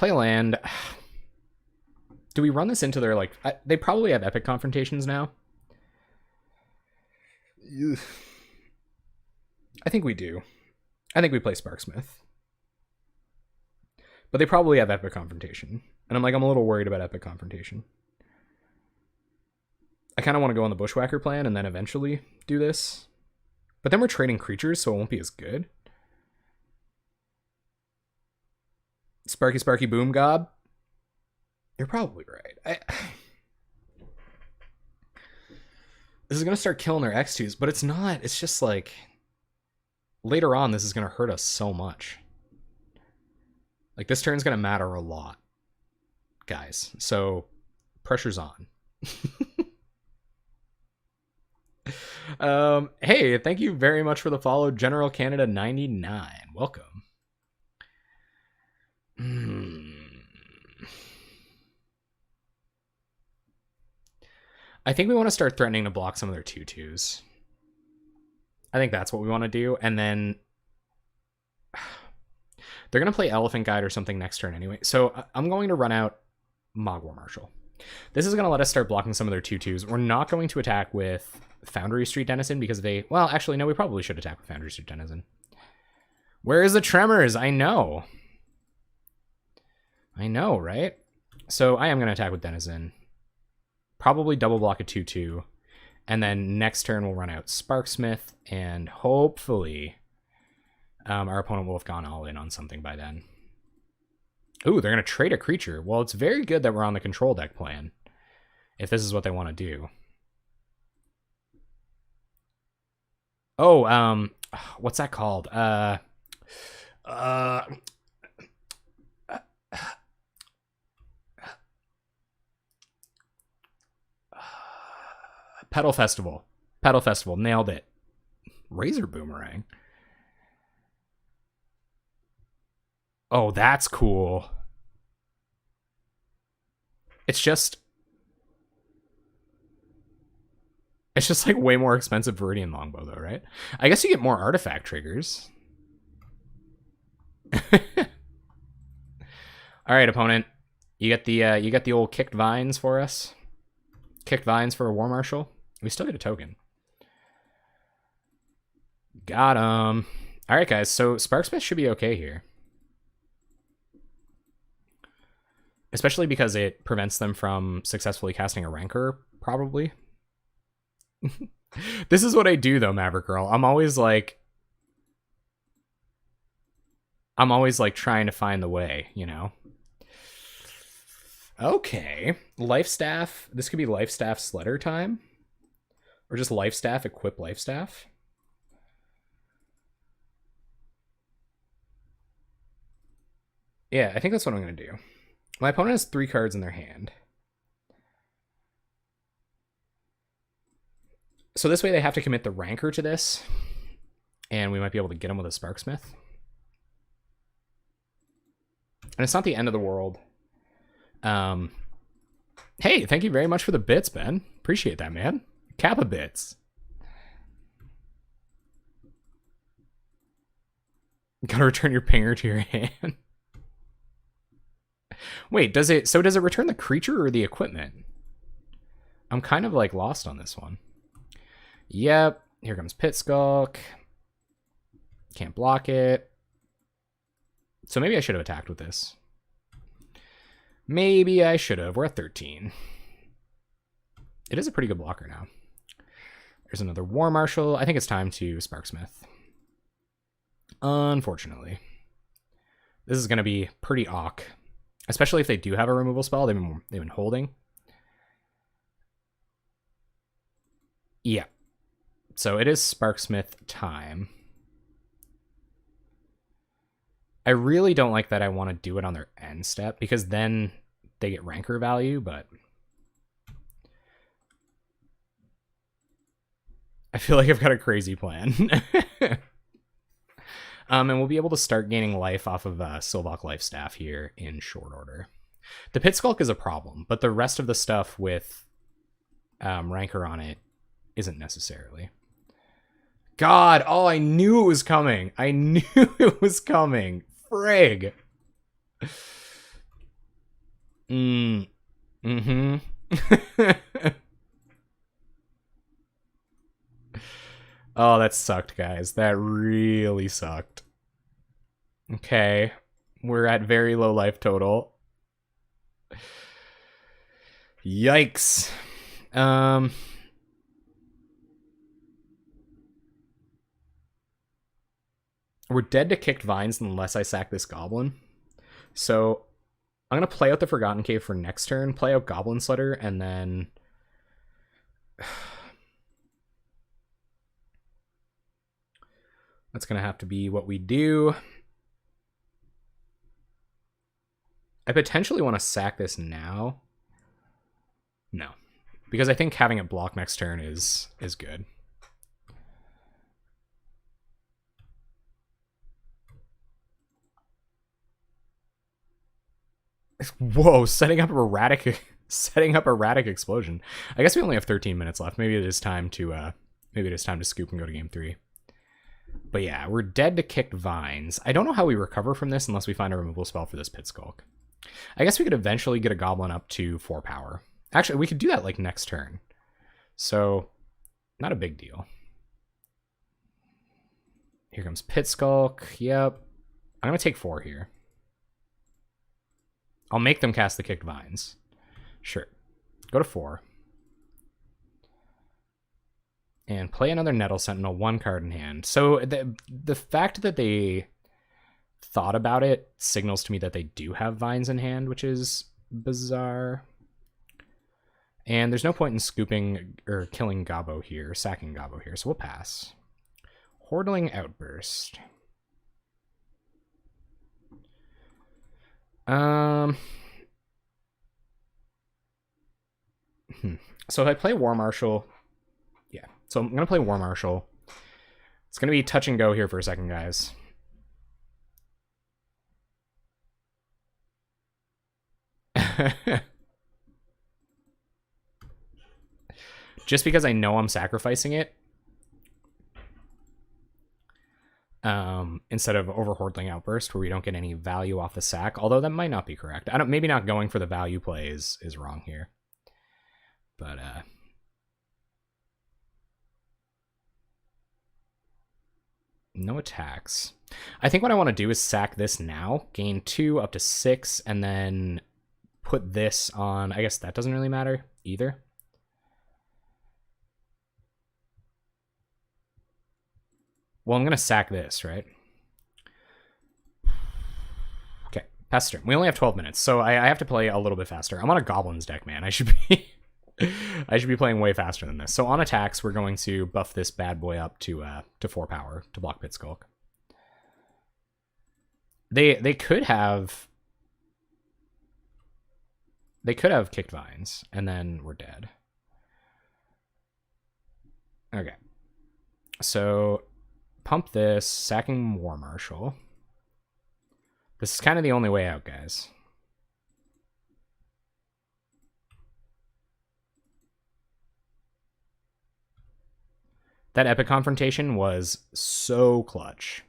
a land. Do we run this into their, like... they probably have Epic Confrontations now. I think we do. I think we play Sparksmith. But they probably have Epic Confrontation. And I'm a little worried about Epic Confrontation. I kind of want to go on the Bushwhacker plan and then eventually do this. But then we're trading creatures, so it won't be as good. Sparky Boom Gob. You're probably right. This is going to start killing their X2s, but it's not. It's just like... Later on, this is going to hurt us so much. Like, this turn's going to matter a lot, guys. So, pressure's on. Hey, thank you very much for the follow, General Canada 99. Welcome. I think we want to start threatening to block some of their 2/2s. I think that's what we want to do, and then they're going to play Elephant Guide or something next turn anyway. So I'm going to run out Mogwar Marshal. This is going to let us start blocking some of their 2/2s. We're not going to attack with Foundry Street Denizen because they... Well, actually, no, we probably should attack with Foundry Street Denizen. Where is the Tremors? I know. I know, right? So I am going to attack with Denizen. Probably double block a 2/2. And then next turn we'll run out Sparksmith, and hopefully our opponent will have gone all in on something by then. Ooh, they're going to trade a creature. Well, it's very good that we're on the control deck plan, if this is what they want to do. Oh, what's that called? Pedal Festival. Pedal Festival. Nailed it. Razor Boomerang. Oh, that's cool. It's just like way more expensive Viridian Longbow though, right? I guess you get more artifact triggers. All right, opponent. You got the old kicked vines for us. Kicked vines for a War Marshal. We still get a token. Got him. All right, guys. So Sparksmith should be okay here. Especially because it prevents them from successfully casting a Rancor, probably. This is what I do, though, Maverick Girl. I'm always like trying to find the way, you know? Okay. Lifestaff. This could be Lifestaff Sledder time. Or just Lifestaff, equip Lifestaff. Yeah, I think that's what I'm going to do. My opponent has 3 cards in their hand. So this way they have to commit the Rancor to this. And we might be able to get them with a Sparksmith. And it's not the end of the world. Hey, thank you very much for the bits, Ben. Appreciate that, man. Kappa bits. Gotta return your pinger to your hand. Wait, does it return the creature or the equipment? I'm kind of like lost on this one. Yep, here comes Pit Skulk. Can't block it. So maybe I should have attacked with this. Maybe I should have. We're at 13. It is a pretty good blocker now. There's another War Marshal. I think it's time to Sparksmith. Unfortunately. This is going to be pretty awk. Especially if they do have a removal spell they've been holding. Yeah. So it is Sparksmith time. I really don't like that I want to do it on their end step, because then they get Rancor value, but I feel like I've got a crazy plan. And we'll be able to start gaining life off of Sylvok Lifestaff here in short order. The Pit Skulk is a problem, but the rest of the stuff with Rancor on it isn't necessarily. God, oh, I knew it was coming. I knew it was coming. Frig. Mm-hmm. Oh, that sucked, guys. That really sucked. Okay. We're at very low life total. Yikes. We're dead to kicked vines unless I sack this goblin. So I'm going to play out the Forgotten Cave for next turn, play out Goblin Sledder, and then... That's going to have to be what we do. I potentially want to sack this now. No. Because I think having it block next turn is good. Whoa, setting up erratic explosion. I guess we only have 13 minutes left. Maybe it is time to scoop and go to game 3. But yeah, we're dead to kicked vines. I don't know how we recover from this unless we find a removal spell for this Pit Skulk. I guess we could eventually get a goblin up to 4 power. Actually, we could do that like next turn. So, not a big deal. Here comes Pit Skulk. Yep. I'm going to take 4 here. I'll make them cast the kicked vines. Sure. Go to 4. And play another Nettle Sentinel, 1 card in hand. So the fact that they thought about it signals to me that they do have vines in hand, which is bizarre. And there's no point in scooping or killing Gabo here, sacking Gabo here, so we'll pass. Hordling Outburst. So if I play War Marshal... Yeah, so I'm going to play War Marshal. It's going to be touch and go here for a second, guys. Just because I know I'm sacrificing it. instead of Overhordling Outburst, where we don't get any value off the sack. Although that might not be correct. Maybe not going for the value play is wrong here. But no attacks. I think what I want to do is sack this now, gain 2 up to 6, and then put this on. I guess that doesn't really matter either. Well, I'm going to sack this, right? Okay, pass turn. We only have 12 minutes, so I have to play a little bit faster. I'm on a Goblins deck, man. I should be I should be playing way faster than this. So on attacks, we're going to buff this bad boy up to 4 power to block Pit Skulk. They could have kicked Vines, and then we're dead. Okay. So pump this, sacking War Marshal. This is kind of the only way out, guys. That Epic Confrontation was so clutch.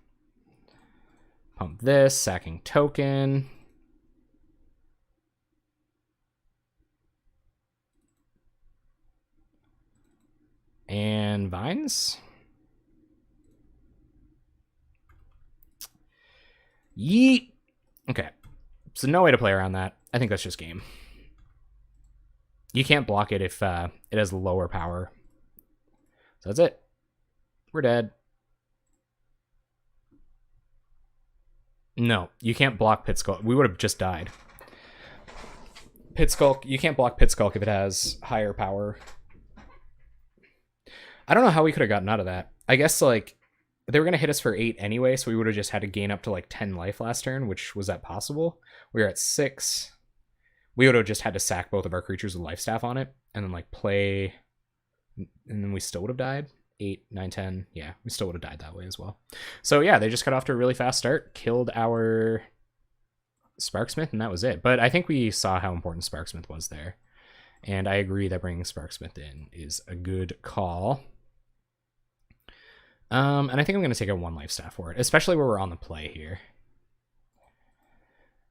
Pump this, sacking token. And Vines. Yeet. Okay. So no way to play around that. I think that's just game. You can't block it if it has lower power. So that's it. We're dead. No, you can't block Pit Skulk. We would have just died. Pit Skulk, you can't block Pit Skulk if it has higher power. I don't know how we could have gotten out of that. I guess, like, they were going to hit us for 8 anyway, so we would have just had to gain up to, like, 10 life last turn, which was that possible? We were at 6. We would have just had to sack both of our creatures with Life Staff on it, and then, like, play... And then we still would have died. 8, 9, 10. Yeah, we still would have died that way as well. So, yeah, they just got off to a really fast start, killed our Sparksmith, and that was it. But I think we saw how important Sparksmith was there. And I agree that bringing Sparksmith in is a good call. And I think I'm going to take a 1 life staff for it, especially where we're on the play here.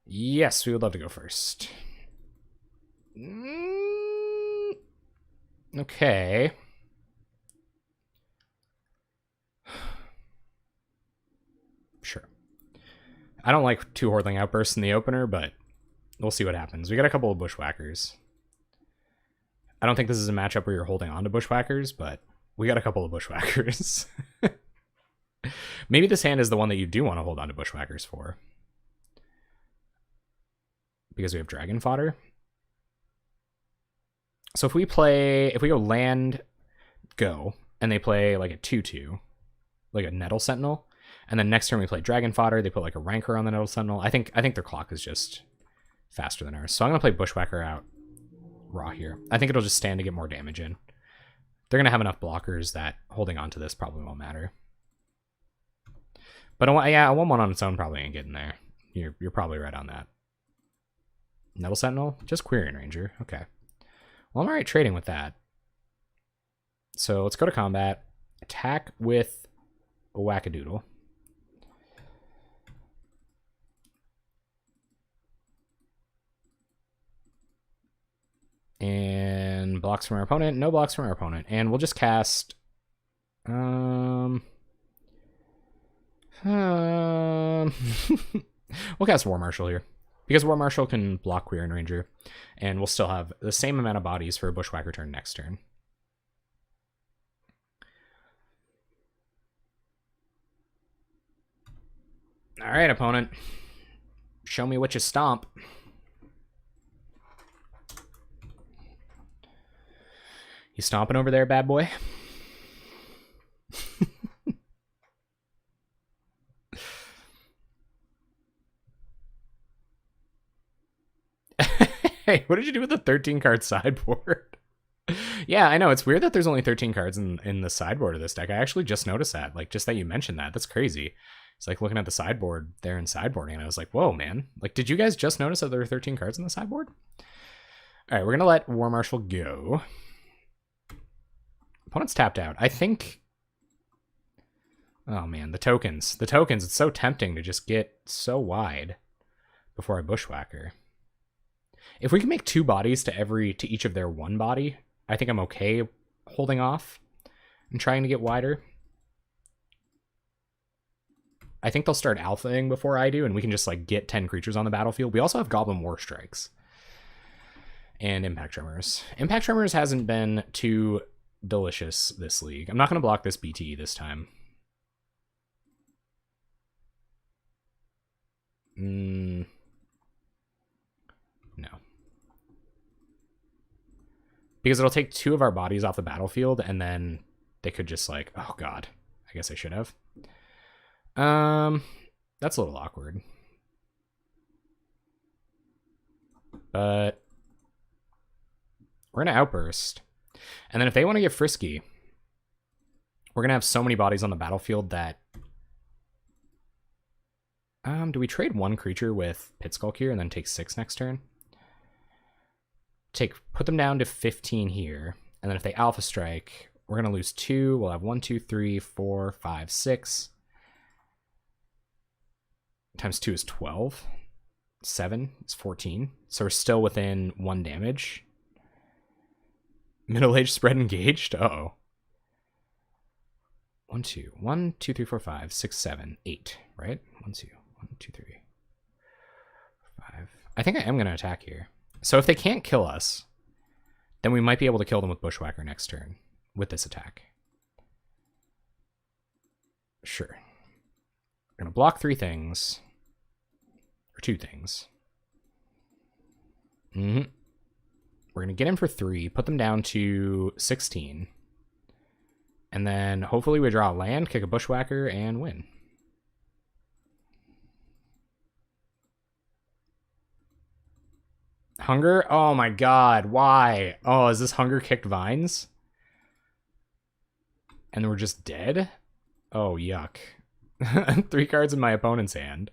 Yes, we would love to go first. Okay. Sure. I don't like 2 Hordling Outbursts in the opener, but we'll see what happens. We got a couple of Bushwhackers. I don't think this is a matchup where you're holding on to Bushwhackers, but we got a couple of Bushwhackers. Maybe this hand is the one that you do want to hold on to Bushwhackers for. Because we have Dragon Fodder. So if we go land, go, and they play like a 2/2, like a Nettle Sentinel, and then next turn we play Dragon Fodder, they put like a Rancor on the Nettle Sentinel, I think their clock is just faster than ours. So I'm going to play Bushwhacker out raw here. I think it'll just stand to get more damage in. They're going to have enough blockers that holding on to this probably won't matter. But yeah, a 1/1 on its own probably ain't getting there. You're probably right on that. Nettle Sentinel? Just Quirion Ranger. Okay. Well, I'm alright trading with that. So let's go to combat. Attack with a Wackadoodle. And blocks from our opponent. No blocks from our opponent. And we'll just cast... we'll cast War Marshal here. Because War Marshal can block Quirion Ranger. And we'll still have the same amount of bodies for a Bushwhacker turn next turn. Alright, opponent. Show me what you stomp. You stomping over there, bad boy? Hey, what did you do with the 13-card sideboard? Yeah, I know. It's weird that there's only 13 cards in the sideboard of this deck. I actually just noticed that. Like, just that you mentioned that. That's crazy. It's like looking at the sideboard there in sideboarding, and I was like, whoa, man. Like, did you guys just notice that there are 13 cards in the sideboard? All right, we're going to let War Marshal go. Opponent's tapped out. I think Oh man, the tokens. The tokens, it's so tempting to just get so wide before I bushwhacker. If we can make 2 bodies to each of their 1 body, I think I'm okay holding off and trying to get wider. I think they'll start alphaing before I do, and we can just like get 10 creatures on the battlefield. We also have Goblin War Strikes and Impact Tremors. Impact Tremors hasn't been too delicious this league. I'm not going to block this BTE this time. No. Because it'll take 2 of our bodies off the battlefield, and then they could just like, oh god, I guess I should have. That's a little awkward. But we're gonna outburst. And then if they want to get frisky, we're gonna have so many bodies on the battlefield that do we trade 1 creature with Pit Skulk here and then take 6 next turn? Put them down to 15 here, and then if they alpha strike, we're gonna lose 2. We'll have 1, 2, 3, 4, 5, 6. Times 2 is 12. 7 is 14. So we're still within 1 damage. Middle-aged spread engaged. Uh-oh. 1, 2, 1, 2, 3, 4, 5, 6, 7, 8. Right? 1, 2, 1, 2, 3, 5. I think I am gonna attack here. So if they can't kill us, then we might be able to kill them with Bushwhacker next turn with this attack. Sure. We're going to block 3 things. Or 2 things. We're going to get in for 3, put them down to 16. And then hopefully we draw a land, kick a Bushwhacker, and win. Hunger? Oh my god, why? Oh, is this Hunger kicked vines? And we're just dead? Oh, yuck. 3 cards in my opponent's hand.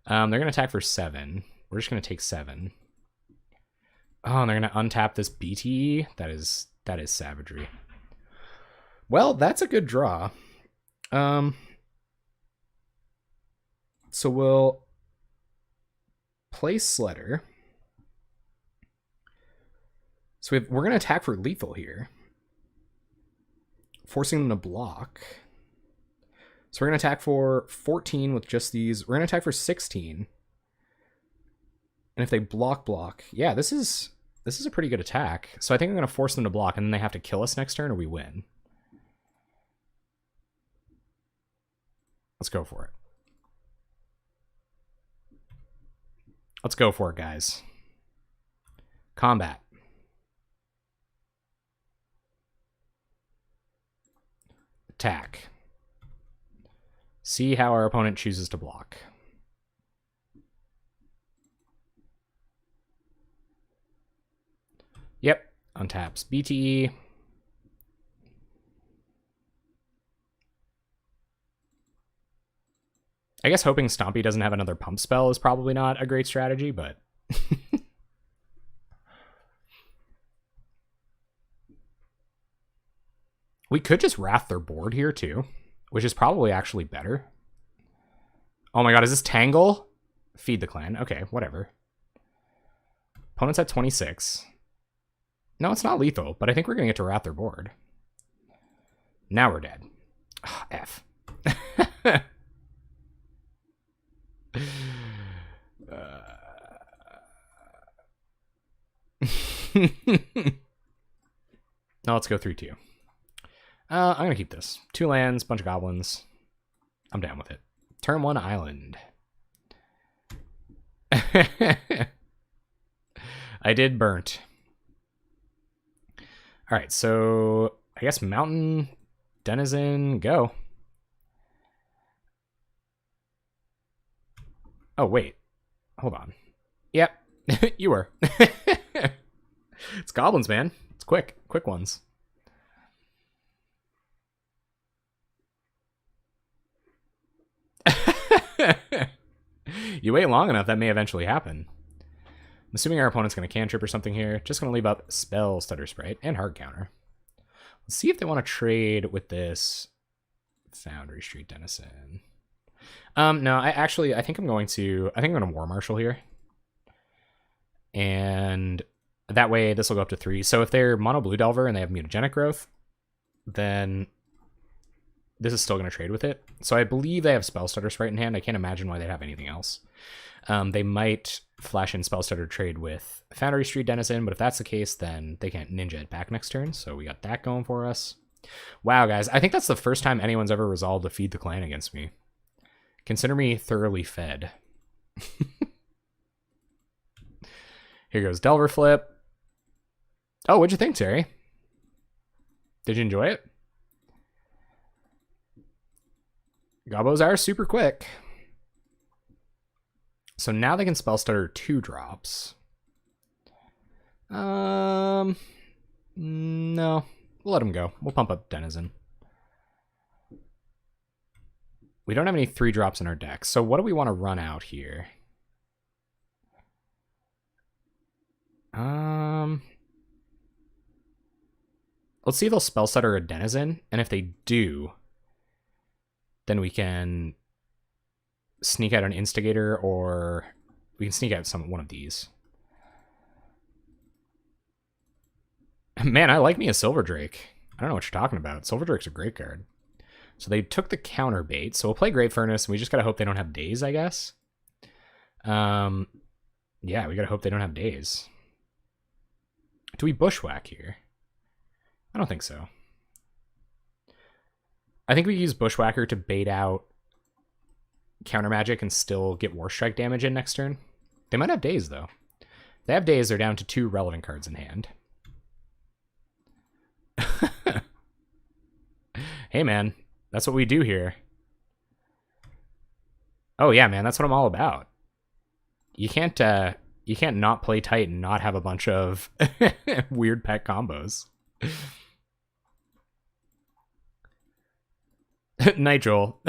They're going to attack for 7. We're just going to take 7. Oh, and they're going to untap this BTE? That is savagery. Well, that's a good draw. So we'll play Sledder. So we're going to attack for lethal here, forcing them to block. So we're going to attack for 14 with just these. We're going to attack for 16. And if they block, yeah, this is a pretty good attack. So I think I'm going to force them to block, and then they have to kill us next turn or we win. Let's go for it. Let's go for it, guys. Combat. Attack. See how our opponent chooses to block. Yep, untaps BTE. I guess hoping Stompy doesn't have another pump spell is probably not a great strategy, but... We could just Wrath their board here, too, which is probably actually better. Oh my god, is this Tangle? Feed the clan. Okay, whatever. Opponent's at 26. No, it's not lethal, but I think we're going to get to Wrath their board. Now we're dead. Oh, F. Now let's go 3-2. I'm going to keep this. 2 lands, bunch of goblins. I'm down with it. Turn 1 island. I did burnt. All right, so I guess Mountain Denizen, go. Oh, wait. Hold on. Yep, you were. It's goblins, man. It's quick ones. You wait long enough, that may eventually happen. I'm assuming our opponent's going to cantrip or something here. Just going to leave up Spell, Stutter Sprite, and Hard Counter. Let's see if they want to trade with this Foundry Street Denizen. No, I think I'm going to War Marshal here. And that way this will go up to 3. So if they're mono blue Delver and they have mutagenic growth, then this is still going to trade with it. So I believe they have Spellstutter Sprite in hand. I can't imagine why they'd have anything else. They might flash in Spellstutter trade with Foundry Street Denizen, but if that's the case, then they can't Ninja it back next turn. So we got that going for us. Wow, guys, I think that's the first time anyone's ever resolved to feed the clan against me. Consider me thoroughly fed. Here goes Delver Flip. Oh, what'd you think, Terry? Did you enjoy it? Gobbos are super quick. So now they can Spellstutter 2 drops. No. We'll let them go. We'll pump up Denizen. We don't have any 3 drops in our deck. So what do we want to run out here? Let's see if they'll Spellstutter a Denizen, and if they do, then we can sneak out an Instigator, or we can sneak out one of these. Man, I like me a Silver Drake. I don't know what you're talking about. Silver Drake's a great card. So they took the counter bait, so we'll play Great Furnace, and we just gotta hope they don't have Daze, I guess. Yeah, we gotta hope they don't have Daze. Do we Bushwhack here? I don't think so. I think we use Bushwhacker to bait out counter magic and still get War Strike damage in next turn. They might have Daze, though. If they have Daze, they're down to 2 relevant cards in hand. Hey, man. That's what we do here. Oh, yeah, man. That's what I'm all about. You can't not play tight and not have a bunch of weird pet combos. Nigel,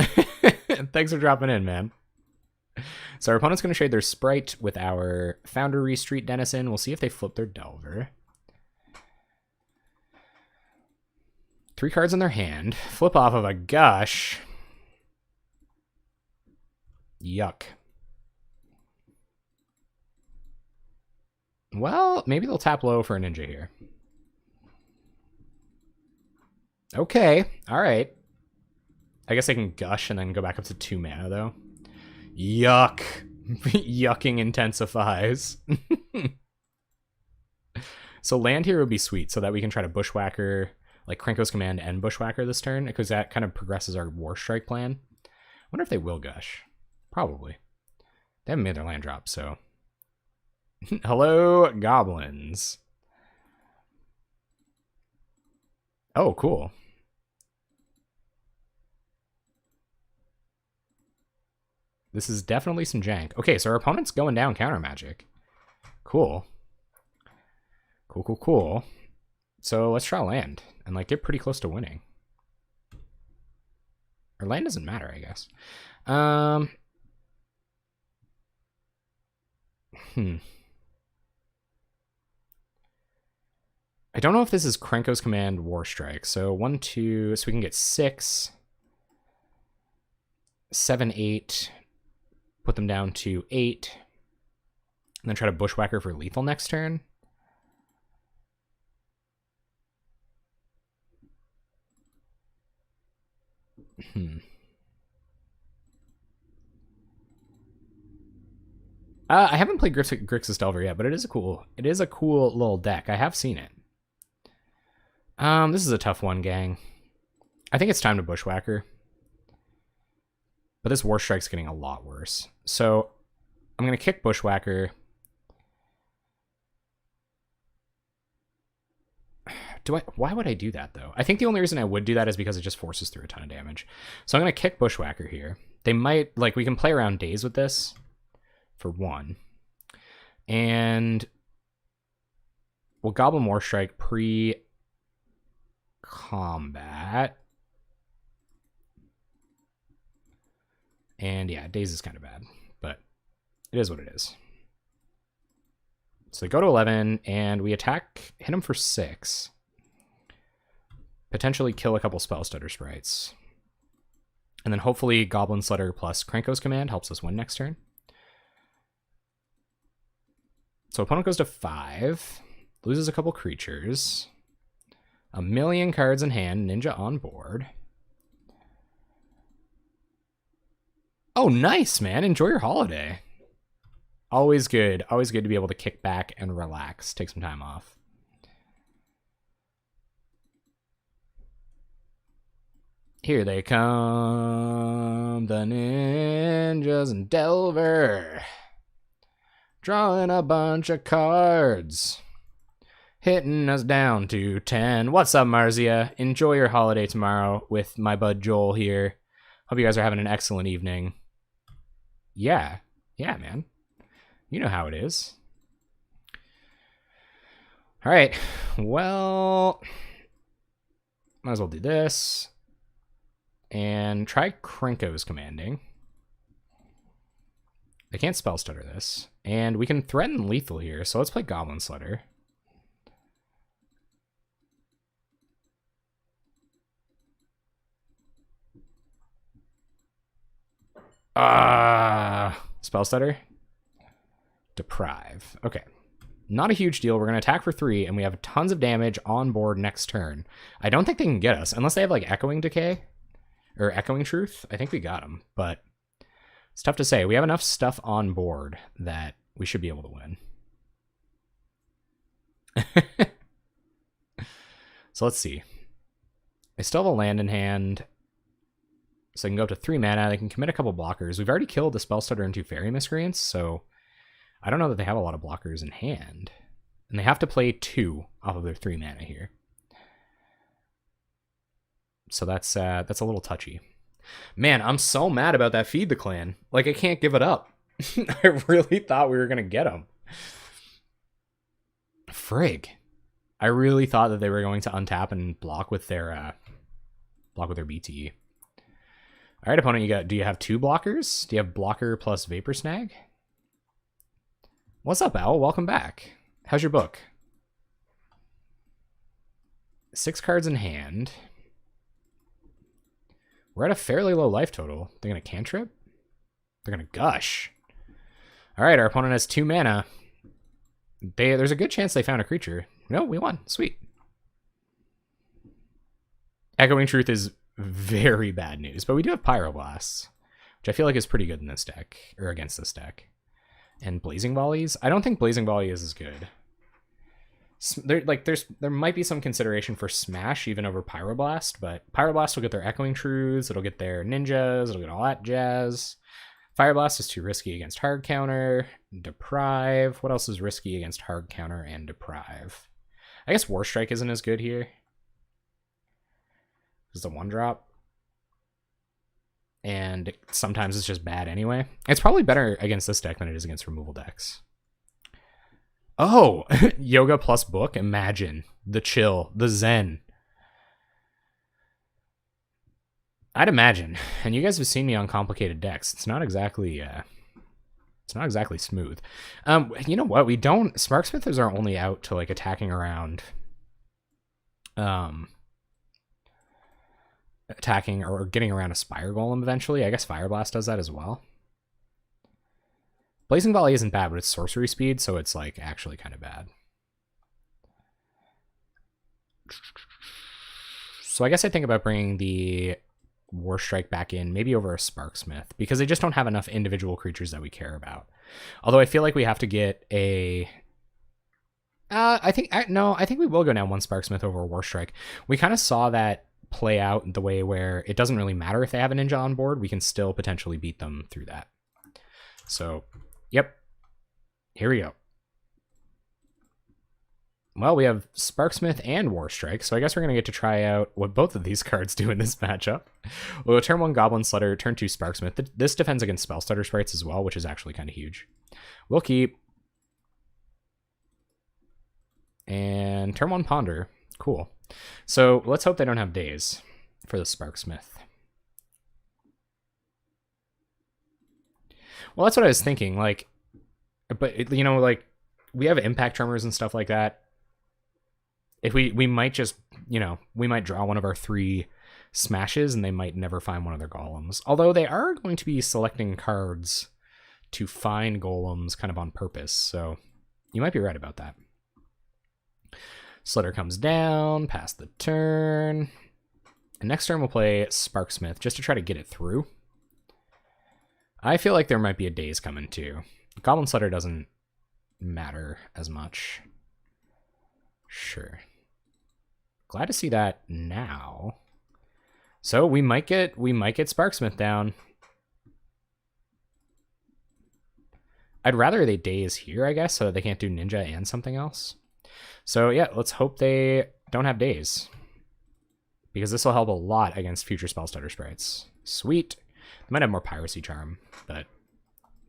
thanks for dropping in, man. So our opponent's going to trade their Sprite with our Foundry Street Denizen. We'll see if they flip their Delver. 3 cards in their hand. Flip off of a Gush. Yuck. Well, maybe they'll tap low for a Ninja here. Okay, all right. I guess I can Gush and then go back up to 2 mana, though. Yuck. Yucking intensifies. So land here would be sweet, so that we can try to Bushwhacker, like Krenko's Command and Bushwhacker this turn, because that kind of progresses our War Strike plan. I wonder if they will Gush. Probably. They haven't made their land drop, so... Hello, Goblins. Oh, cool. This is definitely some jank. Okay, so our opponent's going down counter magic. Cool. Cool, cool, cool. So let's try land and like get pretty close to winning. Our land doesn't matter, I guess. I don't know if this is Krenko's Command War Strike. So 1, 2, so we can get 6, 7, 8, put them down to 8, and then try to Bushwhacker for lethal next turn. I haven't played Grixis Delver yet, but it is a cool little deck. I have seen it. This is a tough one, gang. I think it's time to Bushwhacker. But this War Strike's getting a lot worse. So I'm going to kick Bushwhacker. Why would I do that, though? I think the only reason I would do that is because it just forces through a ton of damage. So I'm going to kick Bushwhacker here. They might, like, we can play around Daze with this for 1. And we'll Goblin War Strike pre-combat. And yeah, Daze is kind of bad, but it is what it is. So they go to 11, and we attack, hit him for 6. Potentially kill a couple Spellstutter Sprites. And then hopefully Goblin Slitter plus Krenko's Command helps us win next turn. So opponent goes to 5, loses a couple creatures, a million cards in hand, Ninja on board. Oh, nice, man. Enjoy your holiday. Always good to be able to kick back and relax, take some time off. Here they come, the ninjas and Delver. Drawing a bunch of cards. Hitting us down to 10. What's up, Marzia? Enjoy your holiday tomorrow with my bud Joel here. Hope you guys are having an excellent evening. Yeah, man. You know how it is. All right, well, might as well do this. And try Krenko's Commanding. I can't spell stutter this. And we can threaten lethal here, so let's play Goblin Slitter. Spell stutter. Deprive. Okay. Not a huge deal. We're going to attack for 3, and we have tons of damage on board next turn. I don't think they can get us, unless they have, like, Echoing Decay. Or Echoing Truth. I think we got them, but it's tough to say. We have enough stuff on board that we should be able to win. So let's see. They still have a land in hand. So they can go up to 3 mana. They can commit a couple blockers. We've already killed the Spell Stutter and 2 Fairy Miscreants, so I don't know that they have a lot of blockers in hand. And they have to play 2 off of their 3 mana here. So that's a little touchy. Man, I'm so mad about that Feed the Clan. Like, I can't give it up. I really thought we were going to get them. Frig. I really thought that they were going to untap and block with their BTE. All right, opponent, do you have 2 blockers? Do you have blocker plus Vapor Snag? What's up, Al? Welcome back. How's your book? 6 cards in hand. We're at a fairly low life total. They're going to cantrip? They're going to gush. All right, our opponent has 2 mana. There's a good chance they found a creature. No, we won. Sweet. Echoing Truth is very bad news, but we do have Pyroblasts, which I feel like is pretty good in this deck, or against this deck. And Blazing Volleys? I don't think Blazing Volley is as good. There might be some consideration for Smash even over Pyroblast, but Pyroblast will get their Echoing Truths, it'll get their Ninjas, it'll get all that jazz. Fireblast is too risky against Hard Counter. Deprive. What else is risky against Hard Counter and Deprive? I guess War Strike isn't as good here. It's a 1-drop. And sometimes it's just bad anyway. It's probably better against this deck than it is against removal decks. Oh, Yoga plus book. Imagine the chill, the zen. I'd imagine. And you guys have seen me on complicated decks. It's not exactly smooth. You know what? We don't. Sparksmithers are only out to like attacking around. Attacking or getting around a Spire Golem eventually. I guess Fireblast does that as well. Blazing Volley isn't bad, but it's sorcery speed, so it's like actually kind of bad. So I guess I think about bringing the War Strike back in, maybe over a Sparksmith, because they just don't have enough individual creatures that we care about. Although I feel like we have to get a... I think we will go down 1 Sparksmith over a War Strike. We kind of saw that play out the way where it doesn't really matter if they have a Ninja on board. We can still potentially beat them through that. So... Yep. Here we go. Well, we have Sparksmith and War Strike, so I guess we're going to get to try out what both of these cards do in this matchup. We'll go turn 1 Goblin Slitter, turn 2 Sparksmith. This defends against Spell Stutter sprites as well, which is actually kind of huge. We'll keep. And turn 1 Ponder. Cool. So let's hope they don't have Daze for the Sparksmith. Well, that's what I was thinking, like, but, you know, like, we have Impact Tremors and stuff like that. If we might just, you know, we might draw one of our 3 smashes and they might never find one of their golems. Although they are going to be selecting cards to find golems kind of on purpose, so you might be right about that. Slitter comes down, pass the turn. And next turn we'll play Sparksmith just to try to get it through. I feel like there might be a Daze coming too. Goblin Slitter doesn't matter as much. Sure. Glad to see that now. So we might get Sparksmith down. I'd rather they Daze here, I guess, so that they can't do Ninja and something else. So yeah, let's hope they don't have Daze, because this will help a lot against future Spell Stutter sprites. Sweet. They might have more Piracy Charm, but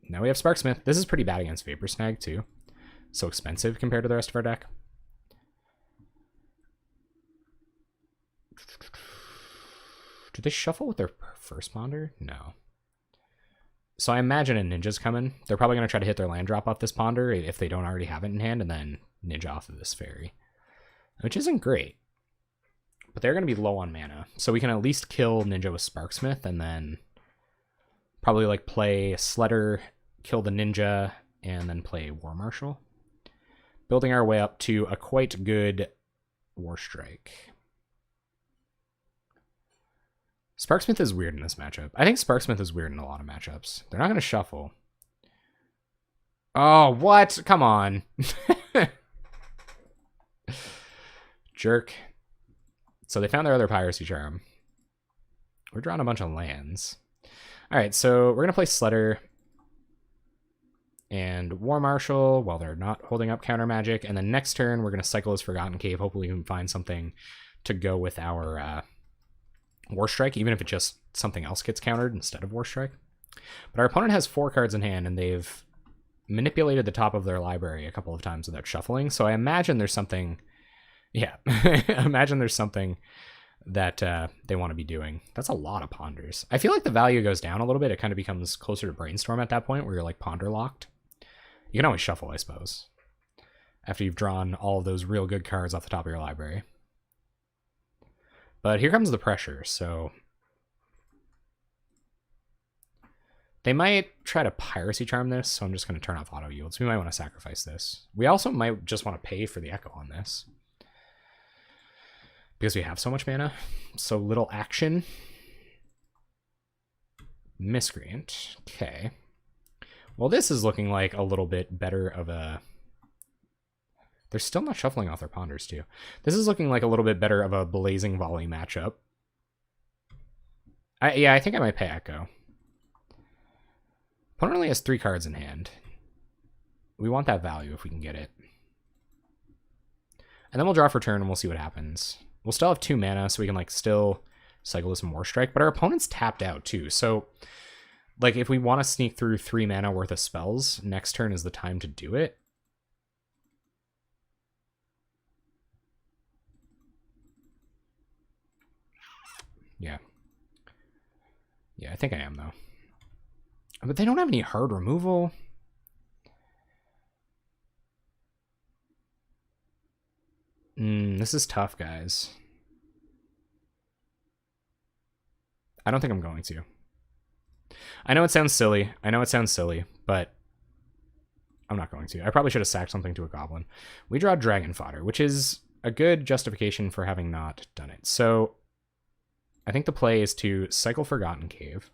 now we have Sparksmith. This is pretty bad against Vapor Snag too. So expensive compared to the rest of our deck. Did they shuffle with their first ponder? No. So I imagine a Ninja's coming. They're probably going to try to hit their land drop off this ponder if they don't already have it in hand, and then Ninja off of this fairy, which isn't great. But they're going to be low on mana, so we can at least kill Ninja with Sparksmith, and then probably like play Slitter, kill the Ninja, and then play War Marshal. Building our way up to a quite good War Strike. Sparksmith is weird in this matchup. I think Sparksmith is weird in a lot of matchups. They're not going to shuffle. Oh, what? Come on. Jerk. So they found their other Piracy Charm. We're drawing a bunch of lands. All right, so we're going to play Slitter and War Marshal while they're not holding up counter magic. And then next turn, we're going to cycle this Forgotten Cave. Hopefully we can find something to go with our War Strike, even if it just something else gets countered instead of War Strike. But our opponent has 4 cards in hand, and they've manipulated the top of their library a couple of times without shuffling. So I imagine there's something... Yeah, I imagine there's something that they want to be doing. That's a lot of ponders. I feel like the value goes down a little bit. It kind of becomes closer to Brainstorm at that point, where you're like ponder locked. You can always shuffle, I suppose, after you've drawn all of those real good cards off the top of your library. But here comes the pressure, so they might try to Piracy Charm this, so I'm just going to turn off auto yields. We might want to sacrifice this. We also might just want to pay for the Echo on this, because we have so much mana, so little action. Miscreant. Okay. Well, this is looking like a little bit better of a... They're still not shuffling off their ponders, too. This is looking like a little bit better of a Blazing Volley matchup. Yeah, I think I might pay Echo. Opponent only has 3 cards in hand. We want that value if we can get it. And then we'll draw for turn and we'll see what happens. We'll still have 2 mana, so we can like still cycle this War Strike. But our opponent's tapped out, too. So, like, if we want to sneak through 3 mana worth of spells, next turn is the time to do it. Yeah. Yeah, I think I am, though. But they don't have any hard removal. This is tough, guys. I don't think I'm going to. I know it sounds silly. But I'm not going to. I probably should have sacked something to a goblin. We draw Dragon Fodder, which is a good justification for having not done it. So I think the play is to cycle Forgotten Cave.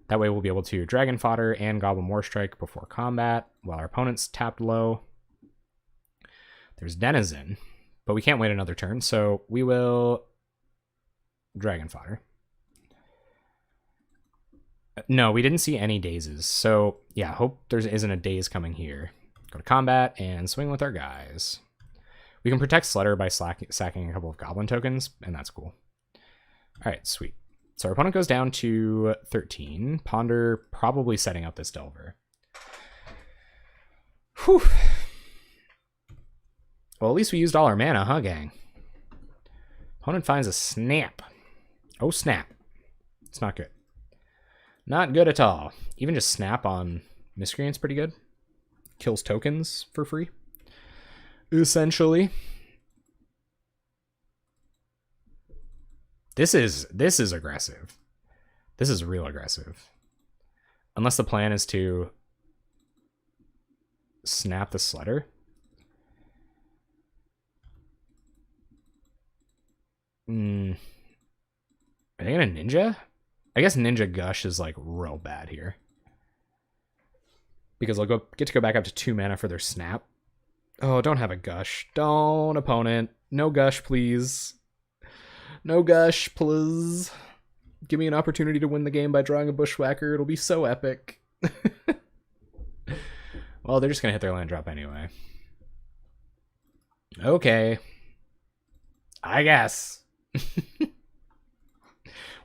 That way we'll be able to Dragon Fodder and Goblin War Strike before combat while our opponent's tapped low. There's Denizen, but we can't wait another turn, so we will Dragon Fodder. No, we didn't see any dazes, so yeah, hope there isn't a daze coming here. Go to combat and swing with our guys. We can protect Slitter by sacking a couple of Goblin tokens, and that's cool. All right, sweet. So our opponent goes down to 13. Ponder probably setting up this Delver. Whew. Well, at least we used all our mana, huh, gang? Opponent finds a snap. Oh, snap. It's not good. Not good at all. Even just snap on Miscreant's pretty good. Kills tokens for free. Essentially. This is aggressive. This is real aggressive. Unless the plan is to snap the slider. Are they gonna ninja? I guess ninja gush is like real bad here. Because they'll get to go back up to 2 mana for their snap. Oh, don't have a gush. Don't, opponent. No gush, please. No gush, please. Give me an opportunity to win the game by drawing a Bushwhacker. It'll be so epic. Well, they're just going to hit their land drop anyway. Okay. I guess.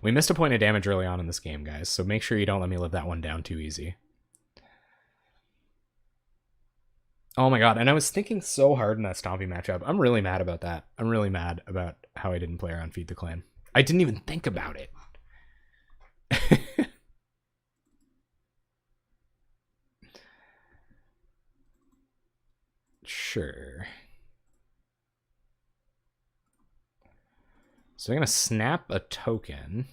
We missed a point of damage early on in this game, guys, so make sure you don't let me live that one down too easy. Oh my god, and I was thinking so hard in that Stompy matchup. I'm really mad about that. I'm really mad about how I didn't play around Feed the Clan. I didn't even think about it. Sure. So I'm going to snap a token.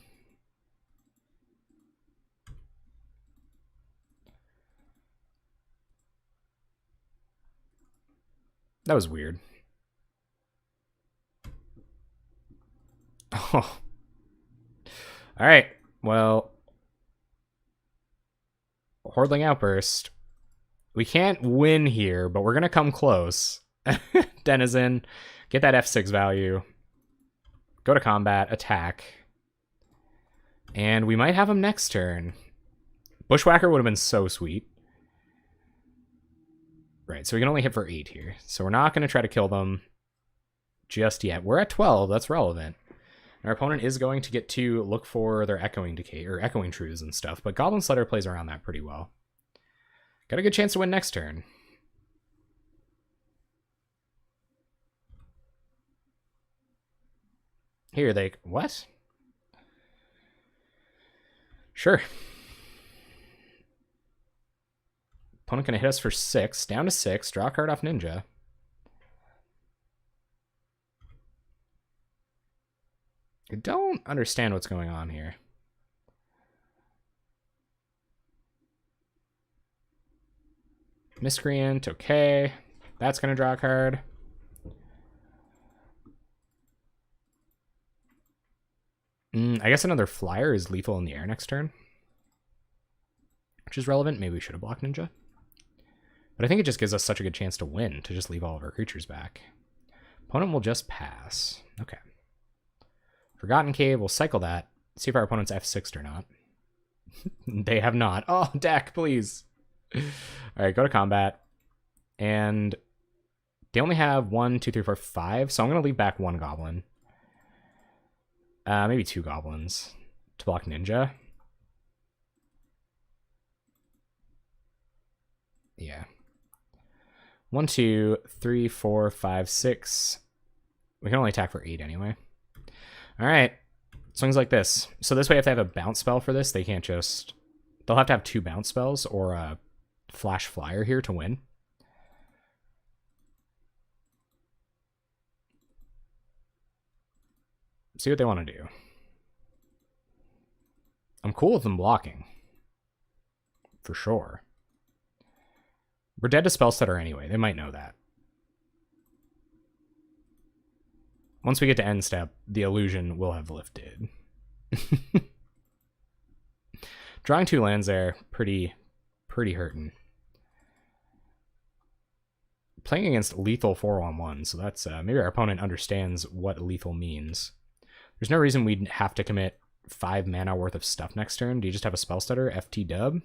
That was weird. Oh. All right. Well, Hordling Outburst. We can't win here, but we're going to come close. Denizen, get that F6 value. Go to combat, attack. And we might have him next turn. Bushwhacker would have been so sweet. Right, so we can only hit for 8 here. So we're not going to try to kill them just yet. We're at 12, that's relevant. Our opponent is going to get to look for their Echoing Decay, or Echoing Truths and stuff, but Goblin Slider plays around that pretty well. Got a good chance to win next turn. Here, they... What? Sure. Opponent gonna hit us for 6. Down to 6. Draw a card off Ninja. I don't understand what's going on here. Miscreant, okay. That's gonna draw a card. I guess another flyer is lethal in the air next turn. Which is relevant. Maybe we should have blocked Ninja. But I think it just gives us such a good chance to win, to just leave all of our creatures back. Opponent will just pass. Okay. Forgotten Cave, we'll cycle that. See if our opponent's F6'd or not. They have not. Oh, deck, please. Alright, go to combat. And they only have 1, 2, 3, 4, 5, so I'm going to leave back 1 goblin. Maybe 2 goblins to block Ninja. Yeah. 1, 2, 3, 4, 5, 6. We can only attack for 8 anyway. Alright. Swings like this. So this way, if they have a bounce spell for this, they can't just... They'll have to have 2 bounce spells or a flash flyer here to win. See what they want to do. I'm cool with them blocking. For sure. We're dead to Spellstutter anyway. They might know that. Once we get to end step, the illusion will have lifted. Drawing 2 lands there, pretty hurting. Playing against lethal 4-on-1, so that's maybe our opponent understands what lethal means. There's no reason we'd have to commit 5 mana worth of stuff next turn. Do you just have a Spellstutter? FT dub?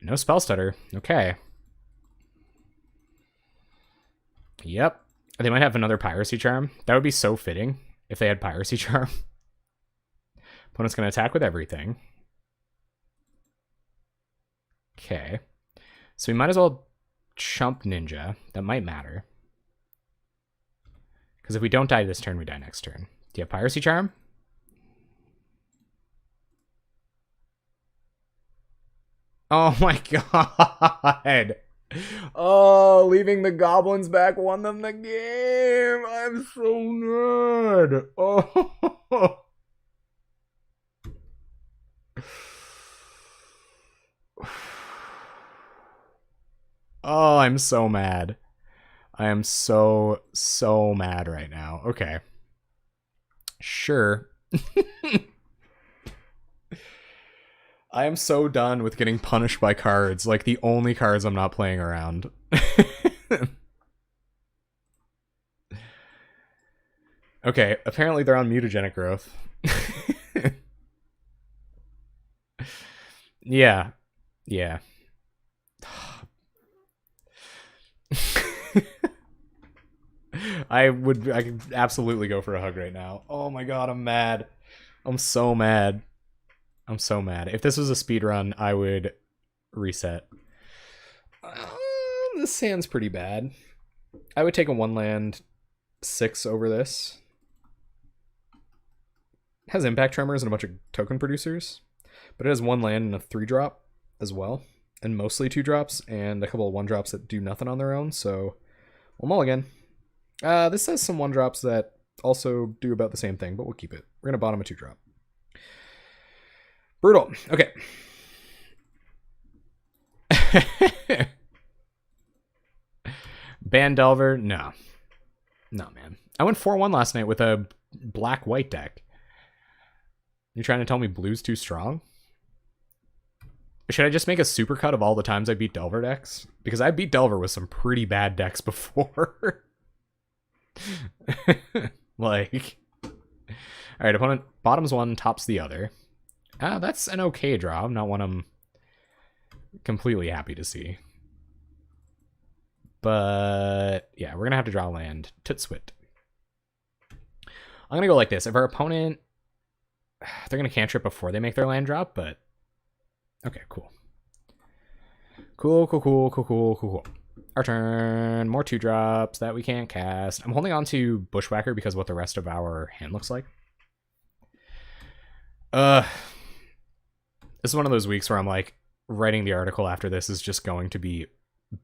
No Spellstutter. Okay. Yep. They might have another Piracy Charm. That would be so fitting if they had Piracy Charm. Opponent's going to attack with everything. Okay. So we might as well chump Ninja. That might matter. Because if we don't die this turn, we die next turn. Do you have Piracy Charm? Oh my god! Oh, leaving the goblins back won them the game. I'm so mad. Oh. Oh, I'm so mad. I am so mad right now. Okay. Sure. I am so done with getting punished by cards. Like, the only cards I'm not playing around. Okay, apparently they're on mutagenic growth. Yeah. Yeah. I could absolutely go for a hug right now. Oh my god, I'm mad. I'm so mad. I'm so mad. If this was a speed run, I would reset. This hand's pretty bad. I would take a 1-land 6 over this. It has impact tremors and a bunch of token producers, but it has 1 land and a 3-drop as well, and mostly 2-drops and a couple of 1-drops that do nothing on their own. So we'll mulligan. This has some 1-drops that also do about the same thing, but we'll keep it. We're gonna bottom a 2-drop. Brutal. Okay. Ban Delver? No. No, man. I went 4-1 last night with a black-white deck. You're trying to tell me blue's too strong? Should I just make a supercut of all the times I beat Delver decks? Because I beat Delver with some pretty bad decks before. Like... Alright, opponent bottoms one, tops the other. That's an okay draw. Not one I'm completely happy to see. But yeah, we're gonna have to draw land. Tootswit. I'm gonna go like this. If our opponent... They're gonna cantrip before they make their land drop, but... Okay, cool. Cool. Our turn. More 2-drops that we can't cast. I'm holding on to Bushwhacker because of what the rest of our hand looks like. This is one of those weeks where I'm like, writing the article after this is just going to be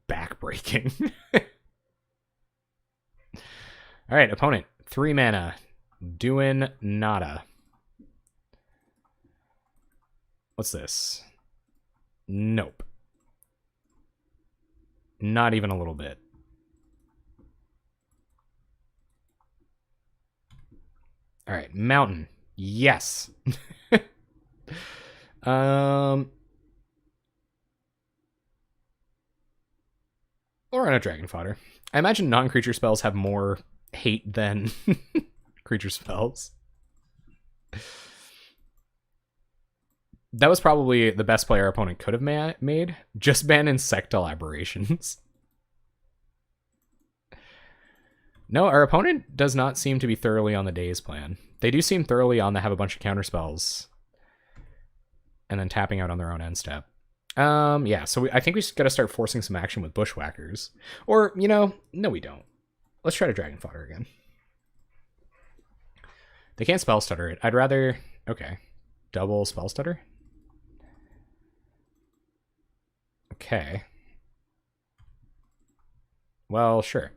backbreaking. Alright, opponent. 3 mana. Doing nada. What's this? Nope. Not even a little bit. Alright, mountain. Yes. Or on a dragon fodder. I imagine non-creature spells have more hate than creature spells. That was probably the best play our opponent could have made. Just ban insectile aberrations. No, our opponent does not seem to be thoroughly on the day's plan. They do seem thoroughly on the have a bunch of counter spells and then tapping out on their own end step. Yeah, so I think we just got to start forcing some action with Bushwhackers. Or, you know, no we don't. Let's try to Dragon Fodder again. They can't Spell Stutter it. I'd rather... Okay. Double Spell Stutter? Okay. Well, sure.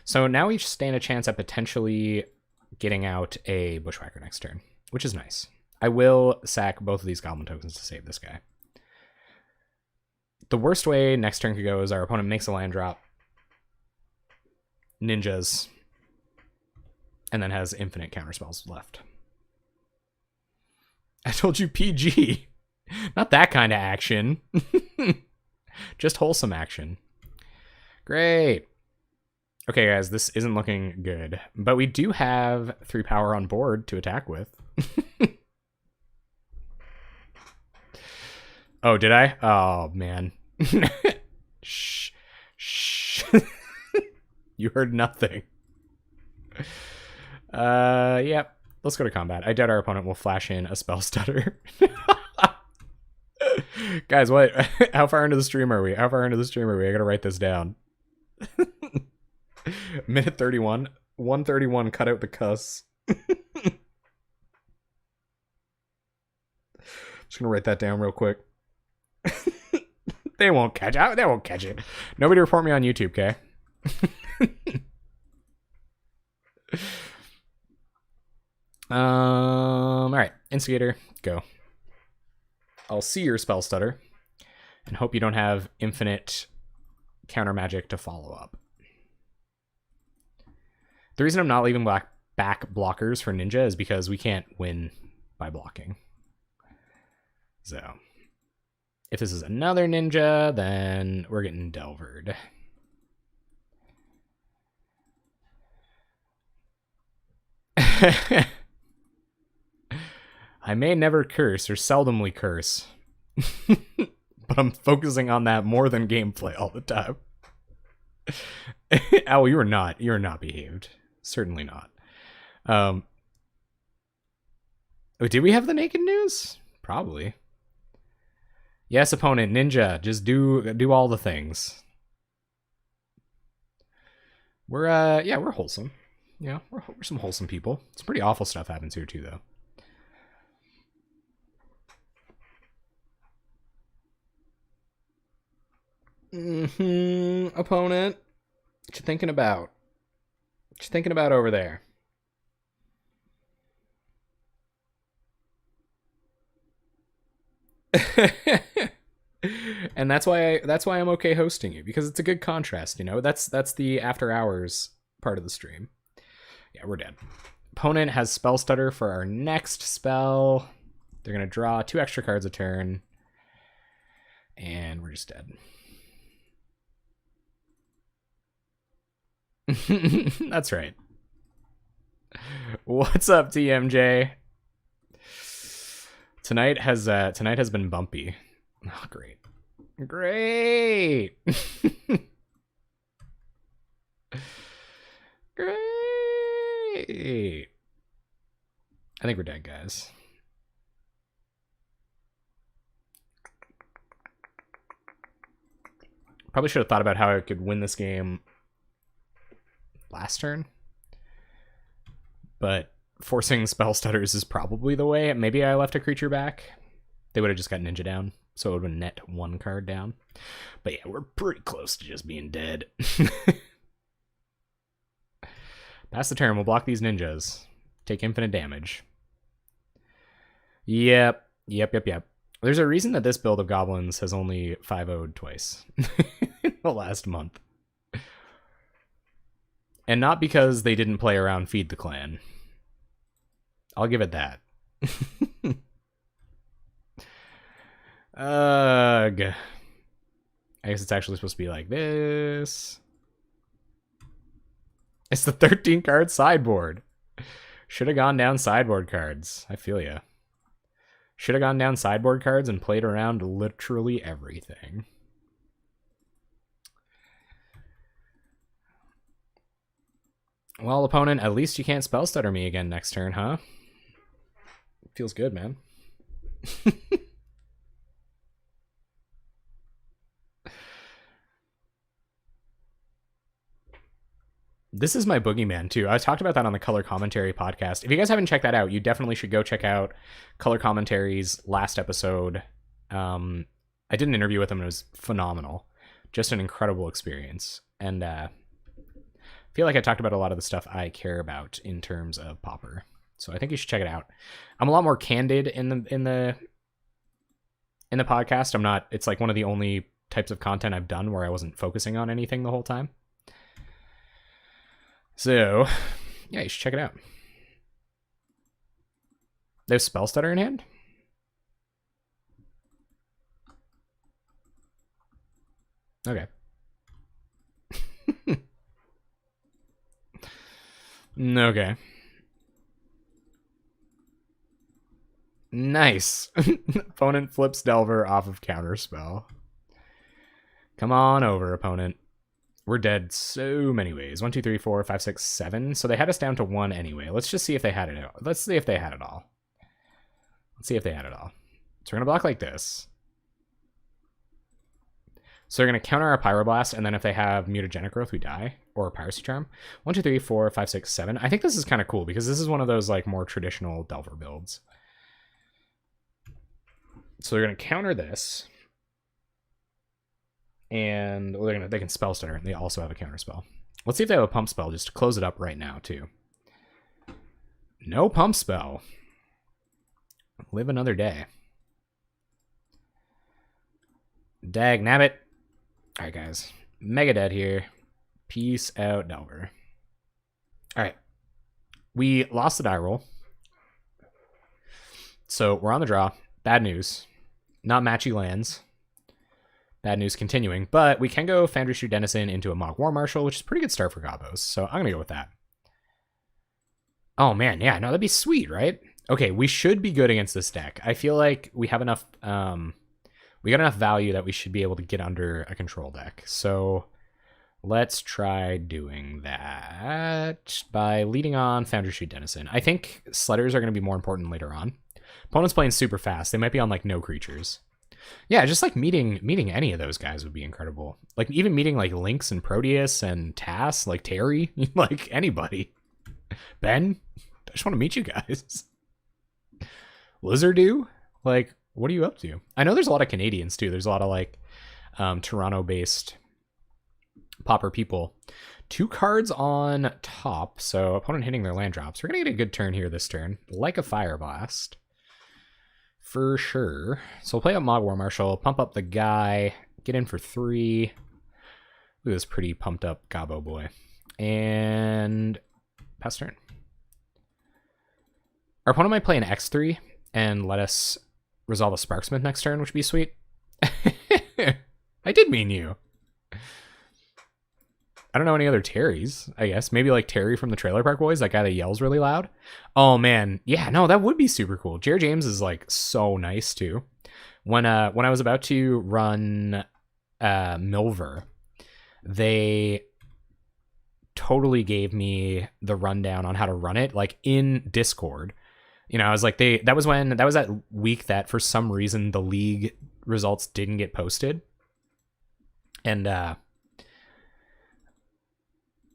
So now we stand a chance at potentially getting out a Bushwhacker next turn, which is nice. I will sack both of these Goblin tokens to save this guy. The worst way next turn could go is our opponent makes a land drop, ninjas, and then has infinite counterspells left. I told you PG. Not that kind of action. Just wholesome action. Great. Okay, guys, this isn't looking good. But we do have 3 power on board to attack with. Oh, did I? Oh, man. Shh. Shh. You heard nothing. Yep. Let's go to combat. I doubt our opponent will flash in a spell stutter. Guys, what? How far into the stream are we? I gotta write this down. Minute 31. 131, cut out the cuss. Just gonna write that down real quick. They won't catch it. They won't catch it. Nobody report me on YouTube, okay? All right, Instigator, go. I'll see your spell stutter and hope you don't have infinite counter magic to follow up. The reason I'm not leaving back blockers for Ninja is because we can't win by blocking. So if this is another Ninja, then we're getting Delvered. I may never curse or seldomly curse, but I'm focusing on that more than gameplay all the time. Oh, you're not behaved. Certainly not. Oh, did we have the naked news? Probably. Yes, opponent, Ninja, just do all the things. We're we're wholesome. Yeah, we're some wholesome people. Some pretty awful stuff happens here too, though. Opponent. What you thinking about? What you thinking about over there? And that's why I'm okay hosting you, because it's a good contrast, you know. That's the after hours part of the stream. Yeah, we're dead. Opponent has spell stutter for our next spell. They're gonna draw 2 extra cards a turn, and we're just dead. That's right. What's up, TMJ? Tonight has been bumpy. Oh, great. Great. Great. I think we're dead, guys. Probably should have thought about how I could win this game last turn, but forcing spell stutters is probably the way. Maybe I left a creature back. They would have just got Ninja down, so it would have been net 1 card down. But yeah, we're pretty close to just being dead. Pass the turn, we'll block these Ninjas. Take infinite damage. Yep. There's a reason that this build of goblins has only 5-0'd twice in the last month. And not because they didn't play around Feed the Clan. I'll give it that. Ugh. I guess it's actually supposed to be like this. It's the 13 card sideboard. Should have gone down sideboard cards. I feel ya. Should have gone down sideboard cards and played around literally everything. Well, opponent, at least you can't spell stutter me again next turn, huh? Feels good, man. This is my boogeyman, too. I talked about that on the Color Commentary podcast. If you guys haven't checked that out, you definitely should go check out Color Commentary's last episode. I did an interview with him, and it was phenomenal. Just an incredible experience. And I feel like I talked about a lot of the stuff I care about in terms of Pauper. So I think you should check it out. I'm a lot more candid in the podcast. I'm not, it's like one of the only types of content I've done where I wasn't focusing on anything the whole time. So, yeah, you should check it out. They have Spell Stutter in hand? Okay. Okay. Nice. Opponent flips Delver off of Counterspell. Come on over, opponent. We're dead so many ways. 1, 2, 3, 4, 5, 6, 7. So they had us down to 1 anyway. Let's just see if they had it. Let's see if they had it all. Let's see if they had it all. So we're going to block like this. So they're going to counter our Pyroblast, and then if they have Mutagenic Growth, we die. Or Piracy Charm. 1, 2, 3, 4, 5, 6, 7. I think this is kind of cool, because this is one of those like more traditional Delver builds. So they're going to counter this. And well, they can spell stutter, and they also have a counter spell. Let's see if they have a pump spell just to close it up right now, too. No pump spell. Live another day. Dag nabbit. Alright, guys. Mega dead here. Peace out, Delver. Alright. We lost the die roll. So we're on the draw. Bad news. Not matchy lands. Bad news continuing. But we can go Foundry Shoe Denizen into a Mog War Marshal, which is a pretty good start for Gobos. So I'm going to go with that. Oh, man. Yeah, no, that'd be sweet, right? Okay, we should be good against this deck. I feel like we have enough... we got enough value that we should be able to get under a control deck. So let's try doing that by leading on Foundry Shoe Denizen. I think Sledders are going to be more important later on. Opponent's playing super fast. They might be on, like, no creatures. Yeah, just, like, meeting any of those guys would be incredible. Like, even meeting, like, Lynx and Proteus and Tass, like, Terry, like, anybody. Ben, I just want to meet you guys. Lizardu? Like, what are you up to? I know there's a lot of Canadians, too. There's a lot of, like, Toronto-based Pauper people. 2 cards on top, so opponent hitting their land drops. We're going to get a good turn here this turn, like a Fire Blast. For sure. So we'll play up Mog War Marshal, pump up the guy, get in for 3. Look at this pretty pumped up Gobbo boy. And pass turn. Our opponent might play an X3 and let us resolve a Sparksmith next turn, which would be sweet. I did mean you. I don't know any other Terrys, I guess. Maybe like Terry from the Trailer Park Boys, that guy that yells really loud. Oh, man. Yeah, no, that would be super cool. Jared James is, like, so nice, too. When I was about to run Milver, they totally gave me the rundown on how to run it, like, in Discord. You know, I was like, that was that week that for some reason the league results didn't get posted. And,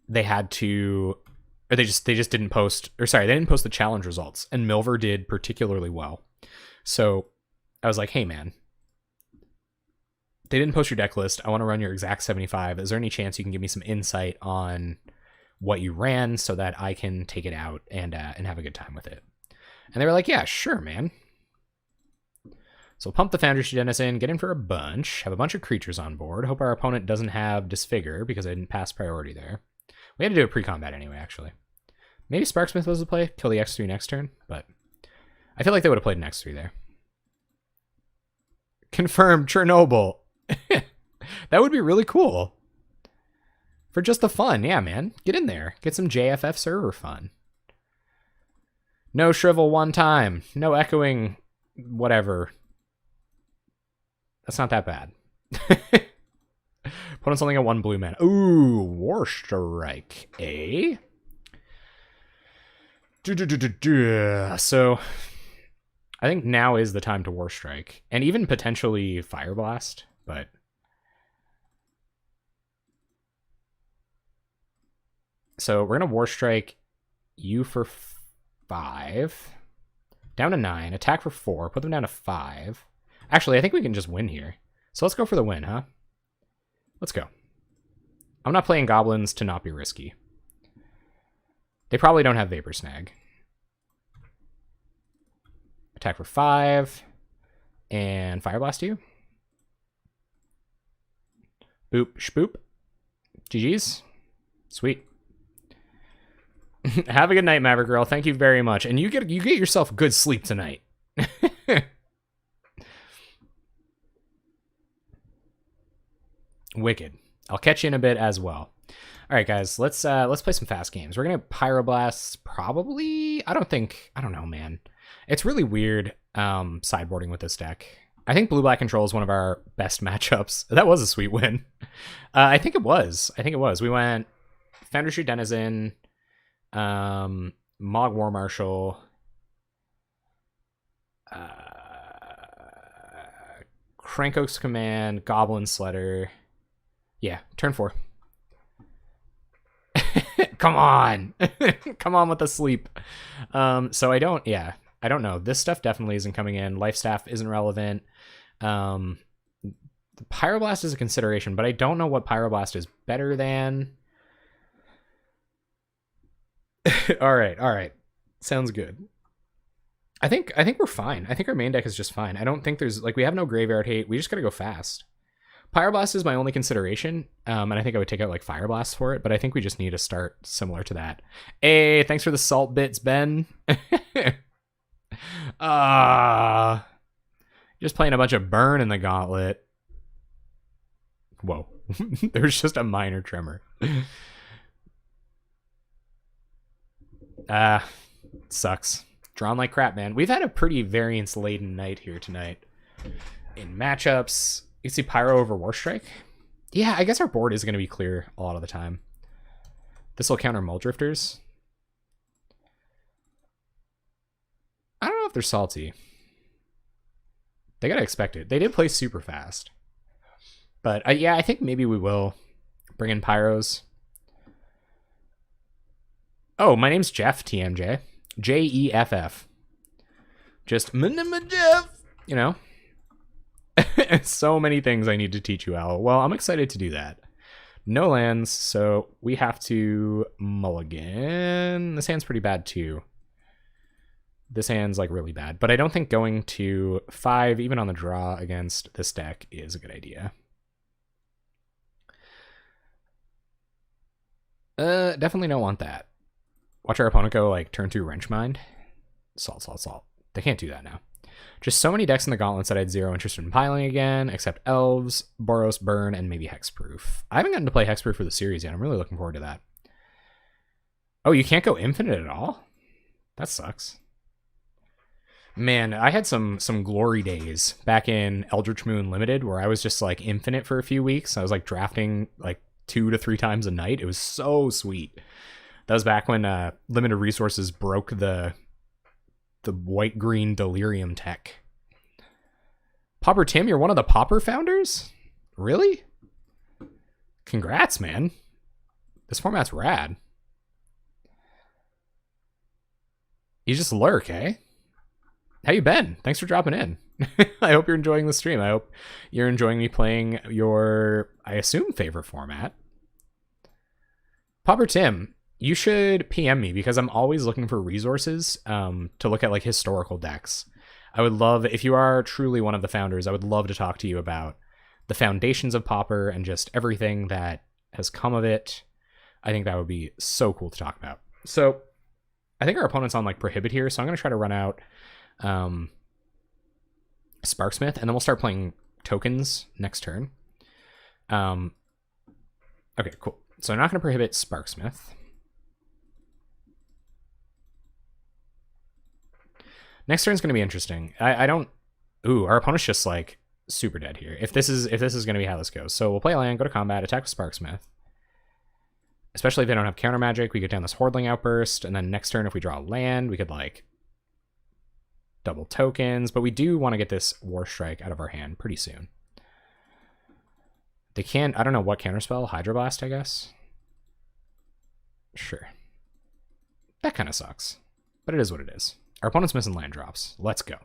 they had to, or they just didn't post, or sorry, they didn't post the challenge results, and Milver did particularly well. So I was like, hey man, they didn't post your deck list. I want to run your exact 75. Is there any chance you can give me some insight on what you ran so that I can take it out and have a good time with it? And they were like, yeah, sure, man. So pump the Foundry Shoe Denizen, get in for a bunch, have a bunch of creatures on board. Hope our opponent doesn't have Disfigure because I didn't pass priority there. We had to do a pre-combat anyway, actually. Maybe Sparksmith was the play, kill the X3 next turn, but I feel like they would have played an X3 there. Confirmed Chernobyl. That would be really cool. For just the fun, yeah, man. Get in there. Get some JFF server fun. No shrivel one time. No echoing whatever. That's not that bad. Opponent's only got 1 blue mana. Ooh, War Strike, eh? So, I think now is the time to War Strike. And even potentially Fire Blast, but... So, we're going to War Strike you for 5. Down to 9. Attack for 4. Put them down to 5. Actually, I think we can just win here. So let's go for the win, huh? Let's go. I'm not playing goblins to not be risky. They probably don't have Vapor Snag. Attack for 5. And Fire Blast you. Boop, shpoop. GG's. Sweet. Have a good night, Maverick Girl. Thank you very much. And you get yourself good sleep tonight. Wicked. I'll catch you in a bit as well. All right, guys, let's play some fast games. We're gonna Pyroblast probably. I don't know, man. It's really weird sideboarding with this deck. I think Blue-Black Control is one of our best matchups. That was a sweet win. I think it was. We went Foundry Shoe Denizen, Mog War Marshal, Crankoak's Command, Goblin Sledder. Yeah, turn 4. Come on. Come on with the sleep. So I don't know. This stuff definitely isn't coming in. Life Staff isn't relevant. The Pyroblast is a consideration, but I don't know what Pyroblast is better than. All right. Sounds good. I think we're fine. I think our main deck is just fine. I don't think there's like, we have no graveyard hate. We just gotta go fast. Pyroblast is my only consideration, and I think I would take out like Fireblast for it, but I think we just need to start similar to that. Hey, thanks for the salt bits, Ben. Just playing a bunch of burn in the gauntlet. Whoa. There's just a minor tremor. Sucks. Drawn like crap, man. We've had a pretty variance-laden night here tonight. In matchups, you see Pyro over Warstrike. Yeah, I guess our board is going to be clear a lot of the time. This will counter Muldrifters. I don't know if they're salty. They gotta expect it. They did play super fast. But yeah, I think maybe we will bring in Pyros. Oh, my name's Jeff, TMJ. Jeff. Just Jeff. You know? So many things I need to teach you, Al. Well, I'm excited to do that. No lands, so we have to mulligan. This hand's pretty bad too. This hand's like really bad, but I don't think going to 5, even on the draw against this deck, is a good idea. Definitely don't want that. Watch our opponent go like turn 2 Wrenchmind. Salt. They can't do that now. Just so many decks in the gauntlets that I had zero interest in piling again, except Elves, Boros, Burn, and maybe Hexproof. I haven't gotten to play Hexproof for the series yet. I'm really looking forward to that. Oh, you can't go infinite at all? That sucks. Man, I had some glory days back in Eldritch Moon Limited where I was just like infinite for a few weeks. I was like drafting like 2 to 3 times a night. It was so sweet. That was back when limited resources broke the white-green delirium tech. Pauper Tim, you're one of the Pauper founders? Really? Congrats, man. This format's rad. You just lurk, eh? How you been? Thanks for dropping in. I hope you're enjoying the stream. I hope you're enjoying me playing your, I assume, favorite format. Pauper Tim, you should PM me because I'm always looking for resources to look at like historical decks. I would love, if you are truly one of the founders, I would love to talk to you about the foundations of Pauper and just everything that has come of it. I think that would be so cool to talk about. So I think our opponent's on like Prohibit here, so I'm going to try to run out Sparksmith, and then we'll start playing tokens next turn. Okay, cool. So I'm not going to prohibit Sparksmith. Next turn's going to be interesting. I don't... Ooh, our opponent's just like super dead here. If this is going to be how this goes. So we'll play a land, go to combat, attack with Sparksmith. Especially if they don't have counter magic, we get down this Hordling Outburst, and then next turn if we draw a land, we could like double tokens, but we do want to get this Warstrike out of our hand pretty soon. They can't, I don't know what counterspell, Hydroblast, I guess. Sure. That kind of sucks, but it is what it is. Our opponent's missing land drops. Let's go.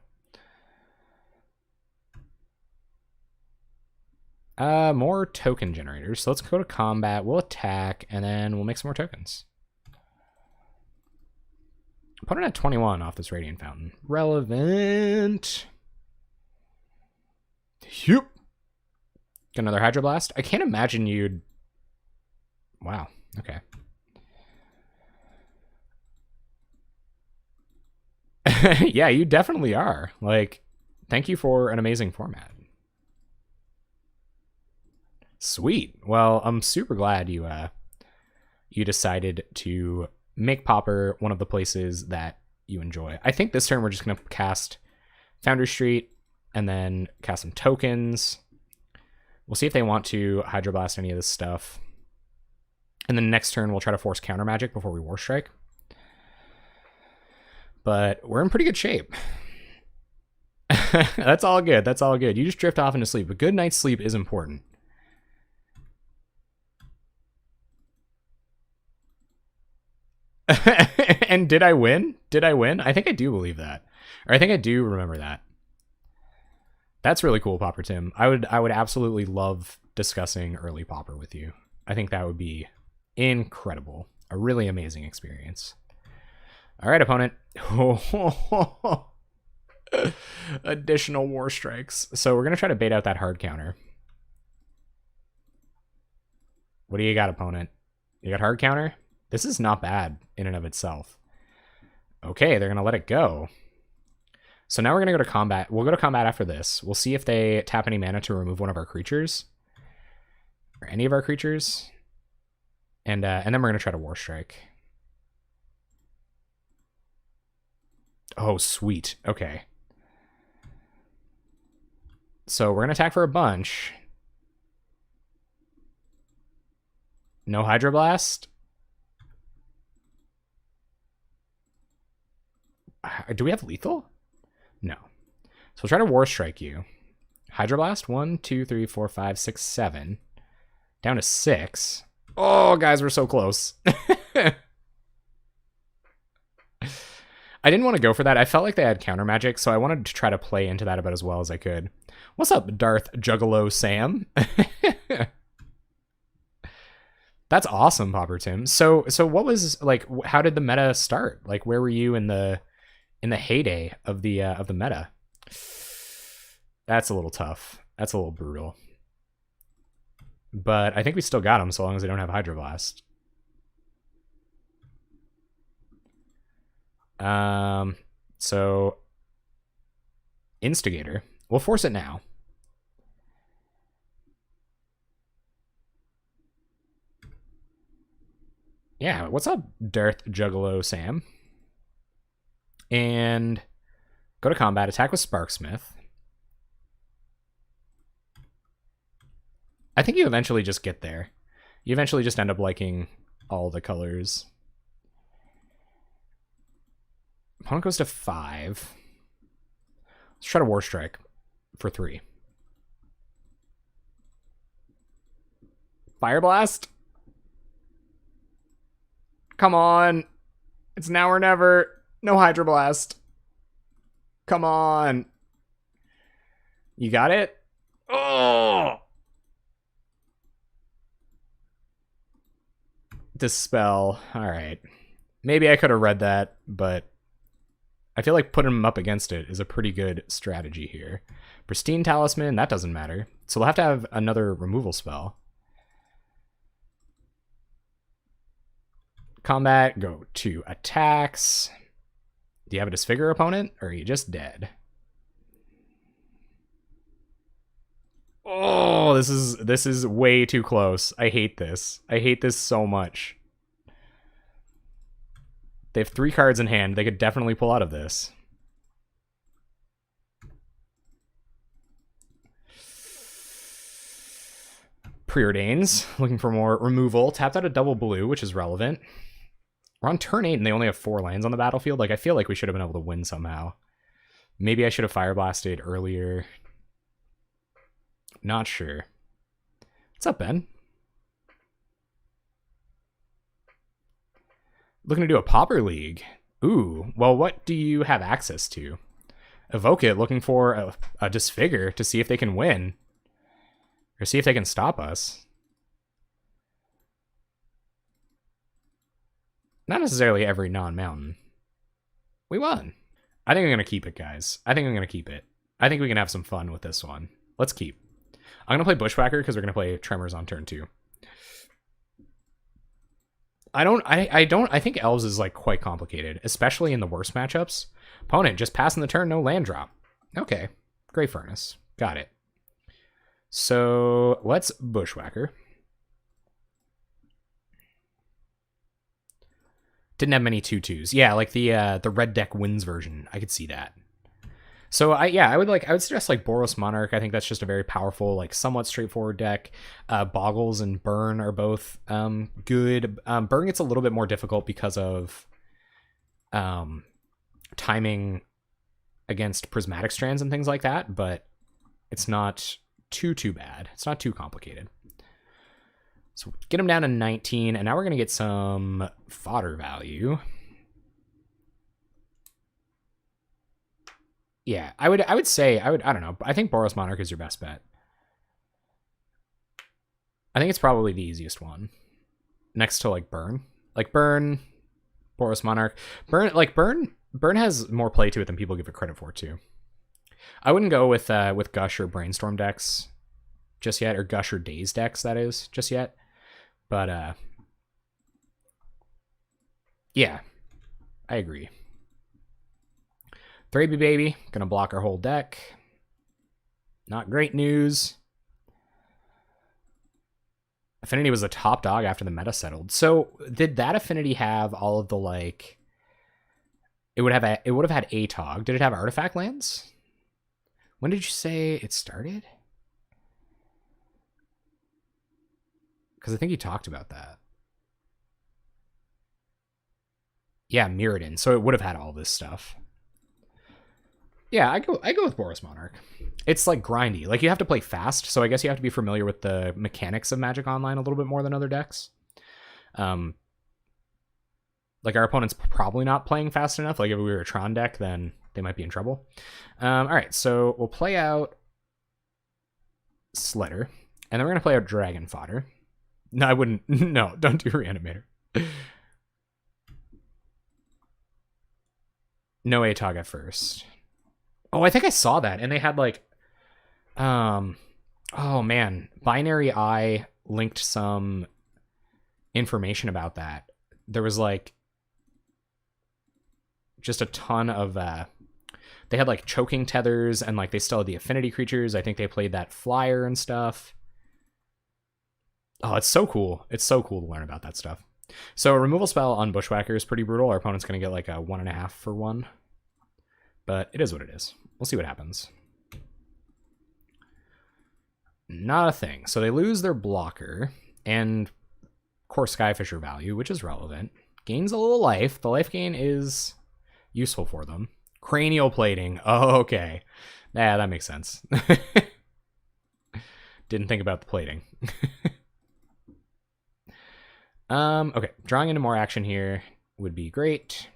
More token generators. So let's go to combat. We'll attack, and then we'll make some more tokens. Opponent at 21 off this Radiant Fountain. Relevant. Yep. Get another Hydroblast. I can't imagine you'd... Wow. Okay. Yeah, you definitely are. Like, thank you for an amazing format. Sweet. Well, I'm super glad you decided to make Pauper one of the places that you enjoy. I think this turn we're just going to cast Foundry Street and then cast some tokens. We'll see if they want to Hydroblast any of this stuff. And then next turn we'll try to force counter magic before we Warstrike. But we're in pretty good shape. That's all good. That's all good. You just drift off into sleep. A good night's sleep is important. And did I win? Did I win? I think I do believe that. Or I think I do remember that. That's really cool, Pauper Tim. I would absolutely love discussing early Pauper with you. I think that would be incredible. A really amazing experience. All right, opponent. Additional war strikes. So we're going to try to bait out that hard counter. What do you got, opponent? You got hard counter? This is not bad in and of itself. Okay, they're going to let it go. So now we're going to go to combat. We'll go to combat after this. We'll see if they tap any mana to remove one of our creatures. Or any of our creatures. And then we're going to try to War Strike. Oh, sweet. Okay. So we're going to attack for a bunch. No Hydroblast. Do we have lethal? No. So we'll try to War Strike you. Hydroblast. 1, 2, 3, 4, 5, 6, 7. Down to 6. Oh, guys, we're so close. I didn't want to go for that. I felt like they had counter magic, so I wanted to try to play into that about as well as I could. What's up, Darth Juggalo Sam? That's awesome, Pauper Tim. So what was, like, how did the meta start? Like, where were you in the heyday of the meta? That's a little tough. That's a little brutal. But I think we still got them so long as they don't have Hydroblast. So Instigator. We'll force it now. Yeah, what's up, Darth Juggalo Sam? And go to combat, attack with Sparksmith. I think you eventually just get there. You eventually just end up liking all the colors. Opponent goes to 5. Let's try to War Strike for 3. Fire Blast? Come on. It's now or never. No Hydroblast. Come on. You got it? Oh! Dispel. All right. Maybe I could have read that, but I feel like putting him up against it is a pretty good strategy here. Pristine Talisman, that doesn't matter. So we'll have to have another removal spell. Combat, go to attacks. Do you have a Disfigure, opponent, or are you just dead? Oh, this is way too close. I hate this. I hate this so much. They have 3 cards in hand. They could definitely pull out of this. Preordains, looking for more removal. Tapped out a double blue, which is relevant. We're on turn 8 and they only have 4 lands on the battlefield. Like, I feel like we should have been able to win somehow. Maybe I should have Fire Blasted earlier. Not sure. What's up, Ben? Looking to do a Pauper League. Ooh, well, what do you have access to? Evoke it, looking for a Disfigure to see if they can win. Or see if they can stop us. Not necessarily every non-mountain. We won. I think I'm going to keep it, guys. I think I'm going to keep it. I think we can have some fun with this one. Let's keep. I'm going to play Bushwhacker because we're going to play Tremors on turn 2. I think Elves is, like, quite complicated, especially in the worst matchups. Opponent just passing the turn, no land drop. Okay. Great Furnace. Got it. So let's Bushwhacker. Didn't have many 2/2s. Yeah, like the red deck wins version. I could see that. So I would suggest like Boros Monarch. I think that's just a very powerful, like somewhat straightforward deck. Boggles and Burn are both good. Burn gets a little bit more difficult because of timing against prismatic strands and things like that, but it's not too bad. It's not too complicated. So get him down to 19, and now we're going to get some fodder value. Yeah, I would say, I don't know. I think Boros Monarch is your best bet. I think it's probably the easiest one. Next to like Burn. Like Burn, Boros Monarch. Burn has more play to it than people give it credit for too. I wouldn't go with Gush or Brainstorm decks just yet, or Gush or Daze decks, that is, just yet. But yeah, I agree. 3B baby, gonna block our whole deck. Not great news. Affinity was the top dog after the meta settled. So did that Affinity have all of the like? It would have had ATOG. Did it have artifact lands? When did you say it started? Because I think you talked about that. Yeah, Mirrodin. So it would have had all this stuff. Yeah, I go with Boros Monarch. It's like grindy. Like you have to play fast, so I guess you have to be familiar with the mechanics of Magic Online a little bit more than other decks. Like our opponent's probably not playing fast enough. Like if we were a Tron deck, then they might be in trouble. All right, so we'll play out Slitter, and then we're gonna play out Dragon Fodder. No, I wouldn't. No, don't do Reanimator. No ATOG at first. Oh, I think I saw that, and they had like, oh man, Binary Eye linked some information about that. There was like just a ton of, they had like choking tethers, and like they still had the affinity creatures. I think they played that flyer and stuff. Oh, it's so cool. It's so cool to learn about that stuff. So a removal spell on Bushwhacker is pretty brutal. Our opponent's going to get like a 1.5 for 1. But it is what it is. We'll see what happens. Not a thing. So they lose their blocker and core Skyfisher value, which is relevant. Gains a little life. The life gain is useful for them. Cranial plating. Oh, okay. Yeah, that makes sense. Didn't think about the plating. Okay, drawing into more action here would be great.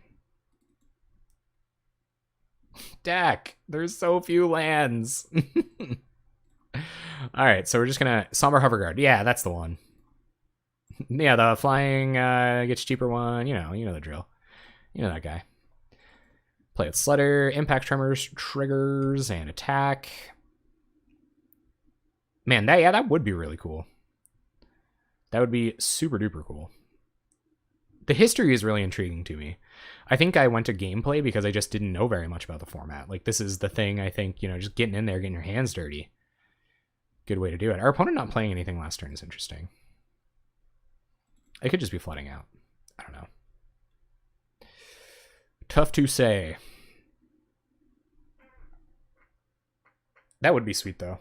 Deck, there's so few lands. All right, so we're just gonna Somber Hoverguard. Yeah, that's the one. Yeah, the flying gets cheaper one. You know the drill. You know that guy. Play with Slutter, impact tremors, triggers, and attack. Man, that would be really cool. That would be super duper cool. The history is really intriguing to me. I think I went to gameplay because I just didn't know very much about the format. Like, this is the thing, I think, just getting in there, getting your hands dirty. Good way to do it. Our opponent not playing anything last turn is interesting. It could just be flooding out. I don't know. Tough to say. That would be sweet, though.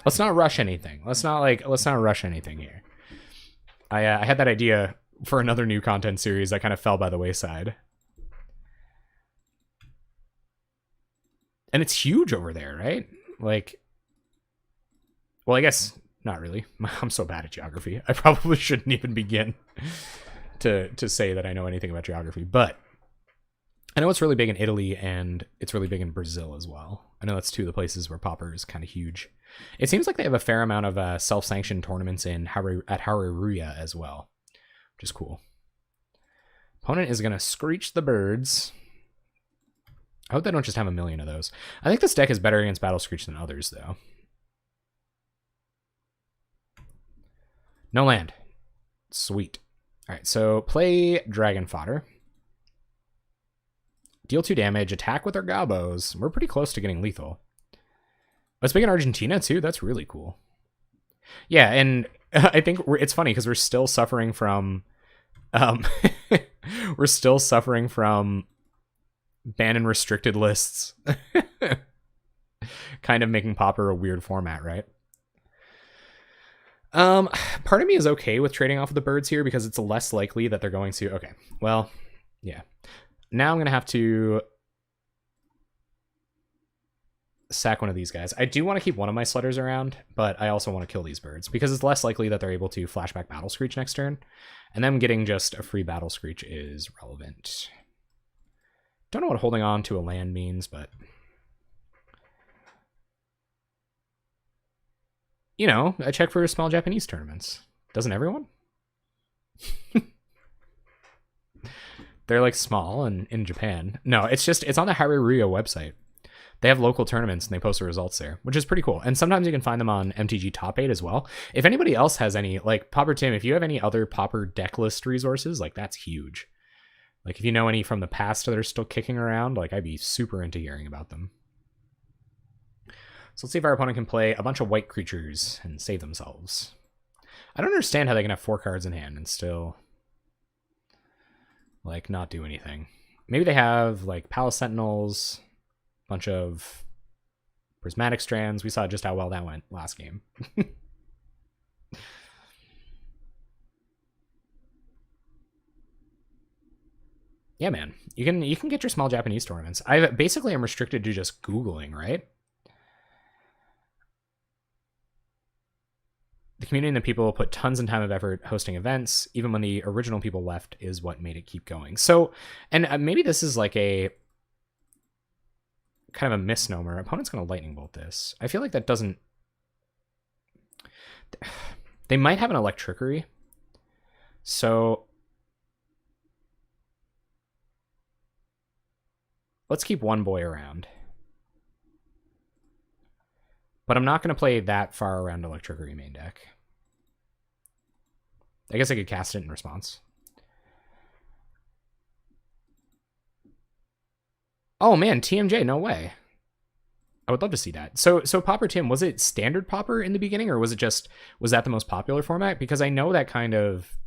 Let's not rush anything. Let's not rush anything here. I had that idea for another new content series that kind of fell by the wayside. And it's huge over there, right? Like, well, I guess not really. I'm so bad at geography. I probably shouldn't even begin to say that I know anything about geography, but I know it's really big in Italy and it's really big in Brazil as well. I know that's two of the places where Pauper is kind of huge. It seems like they have a fair amount of self-sanctioned tournaments at Haruruya as well, which is cool. Opponent is going to Screech the Birds. I hope they don't just have a million of those. I think this deck is better against Battle Screech than others, though. No land. Sweet. All right, so play Dragon Fodder. Deal 2 damage, attack with our Gabos. We're pretty close to getting lethal. It's big in Argentina, too. That's really cool. Yeah, and I think it's funny because we're still suffering from... we're still suffering from ban and restricted lists. Kind of making Pauper a weird format, right? Part of me is okay with trading off of the birds here because it's less likely that they're going to... Okay, well, yeah. Now I'm going to have to sack one of these guys. I do want to keep one of my Slutters around, but I also want to kill these birds because it's less likely that they're able to flashback Battle Screech next turn. And them getting just a free Battle Screech is relevant. Don't know what holding on to a land means, but You know, I check for small Japanese tournaments. Doesn't everyone? They're like small and in Japan. No, it's on the Haruruya website. They have local tournaments and they post the results there, which is pretty cool. And sometimes you can find them on MTG Top 8 as well. If anybody else has any, like Pauper Tim, if you have any other Pauper deck list resources, like that's huge. Like if you know any from the past that are still kicking around, like I'd be super into hearing about them. So let's see if our opponent can play a bunch of white creatures and save themselves. I don't understand how they can have 4 cards in hand and still like not do anything. Maybe they have like Palace Sentinels, bunch of prismatic strands. We saw just how well that went last game. Yeah, man. You can get your small Japanese tournaments. I basically am restricted to just Googling, right? The community and the people put tons of time and effort hosting events, even when the original people left is what made it keep going. So, and maybe this is like a kind of a misnomer. Opponent's going to lightning bolt this. I feel like that doesn't... They might have an electrickery. So let's keep one boy around. But I'm not going to play that far around electrickery main deck. I guess I could cast it in response. Oh man, TMJ, no way. I would love to see that. So Pauper Tim, was it standard Pauper in the beginning, or was that the most popular format? Because I know that kind of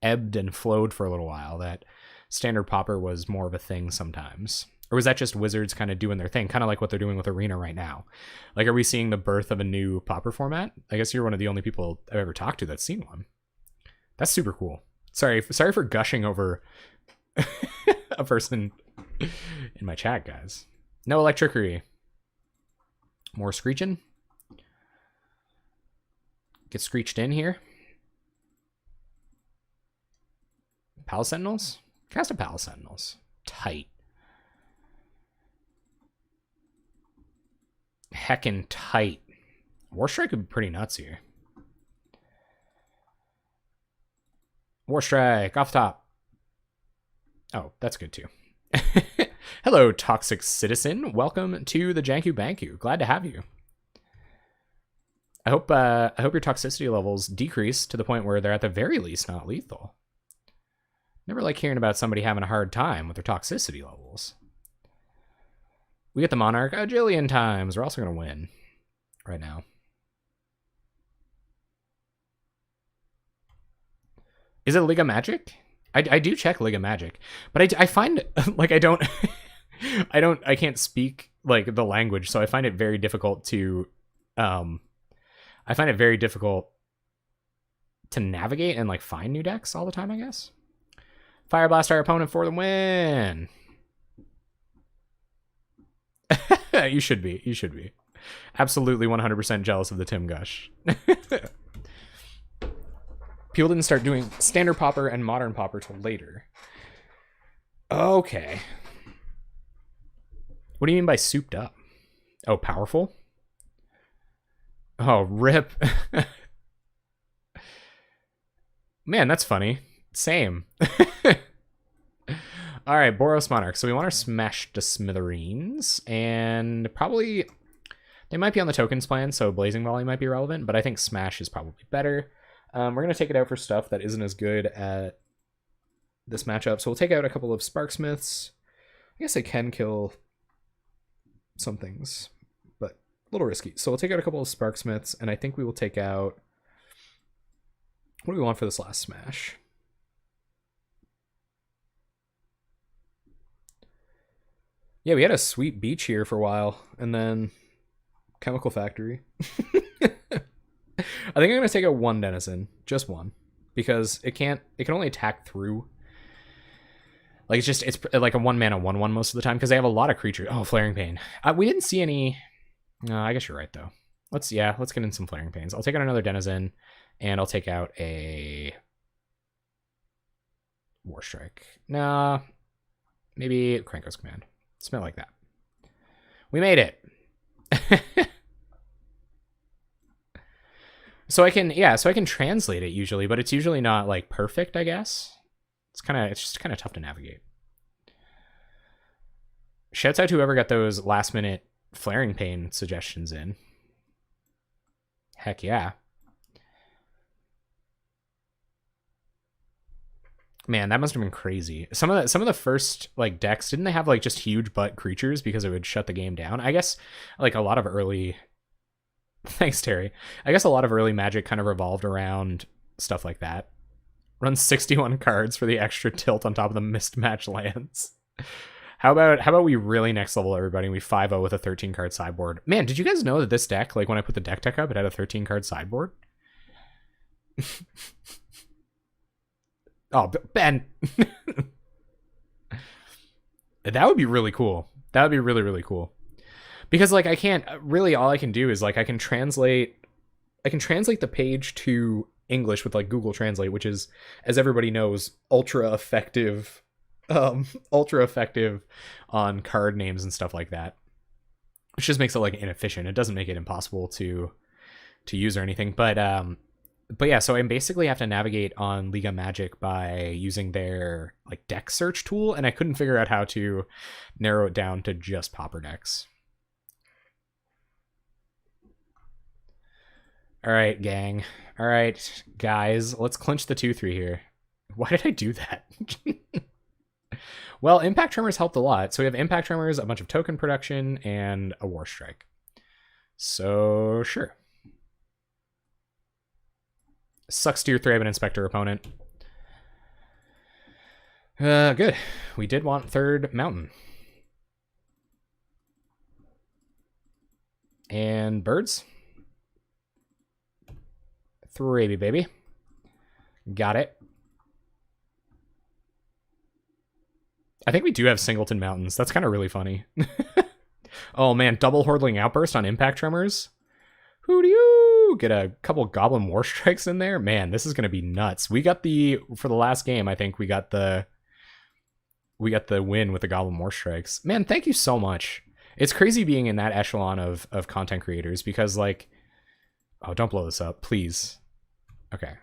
ebbed and flowed for a little while, that standard Pauper was more of a thing sometimes. Or was that just Wizards kind of doing their thing, kind of like what they're doing with Arena right now? Like, are we seeing the birth of a new Pauper format? I guess you're one of the only people I've ever talked to that's seen one. That's super cool. Sorry for gushing over a person in my chat, guys. No electrickery. More screeching. Get screeched in here. Palace Sentinels? Cast a Palace Sentinels. Tight. Heckin' tight. Warstrike would be pretty nuts here. Warstrike, off top. Oh, that's good too. Hello, Toxic Citizen. Welcome to the Janku Banku. Glad to have you. I hope your toxicity levels decrease to the point where they're at the very least not lethal. Never like hearing about somebody having a hard time with their toxicity levels. We get the Monarch a jillion times. We're also going to win right now. Is it League of Magic? I do check League of Magic, but I find like I can't speak like the language, so I find it very difficult to navigate and like find new decks all the time, I guess. Fire Blast our opponent for the win. You should be. You should be. Absolutely 100% jealous of the Tim Gush. People didn't start doing standard Pauper and modern Pauper till later. Okay. What do you mean by souped up? Oh, powerful? Oh, rip. Man, that's funny. Same. All right, Boros Monarch. So we want our Smash to Smithereens, and probably they might be on the tokens plan, so Blazing Volley might be relevant, but I think Smash is probably better. We're going to take it out for stuff that isn't as good at this matchup, so we'll take out a couple of Sparksmiths. I guess I can kill some things, but a little risky. So we'll take out a couple of Sparksmiths, and I think we will take out... What do we want for this last Smash? Yeah, we had a sweet beach here for a while, and then Chemical Factory. I think I'm gonna take out one Denizen, just one, because it can only attack through. Like it's like a 1-mana 1/1 most of the time because they have a lot of creatures. Oh, Flaring Pain. We didn't see any. No, I guess you're right though. Let's get in some Flaring Pains. I'll take out another Denizen, and I'll take out a Warstrike. Nah, maybe Kranko's Command. Smell like that. We made it. So I can, yeah, so I can translate it usually, but it's usually not like perfect, I guess. It's just kind of tough to navigate. Shouts out to whoever got those last minute flaring pane suggestions in. Heck yeah. Man, that must have been crazy. Some of the first like decks, didn't they have like just huge butt creatures because it would shut the game down? I guess like a lot of early thanks, Terry. I guess a lot of early Magic kind of revolved around stuff like that. Run 61 cards for the extra tilt on top of the mismatch lands. How about we really next level everybody and we 5-0 with a 13 card sideboard? Man, did you guys know that this deck, like when I put the deck up, it had a 13 card sideboard? Oh, Ben. That would be really cool. That would be really, really cool. Because like I can't really, all I can do is like I can translate the page to English with like Google Translate, which is, as everybody knows, ultra effective on card names and stuff like that, which just makes it like inefficient. It doesn't make it impossible to use or anything, but yeah, so I basically have to navigate on Liga Magic by using their like deck search tool, and I couldn't figure out how to narrow it down to just Pauper decks. All right, gang. All right, guys, let's clinch the 2-3 here. Why did I do that? Well, Impact Tremors helped a lot. So we have Impact Tremors, a bunch of token production, and a War Strike. So, sure. Sucks to your Thraben Inspector opponent. Good. We did want third mountain. And birds. 3, baby. Got it. I think we do have Singleton Mountains. That's kind of really funny. Oh man, double Hordling Outburst on Impact Tremors. Who do you get a couple Goblin War Strikes in there? Man, this is going to be nuts. We got for the last game, I think we got the win with the Goblin War Strikes. Man, thank you so much. It's crazy being in that echelon of content creators because like, oh, don't blow this up, please. Okay.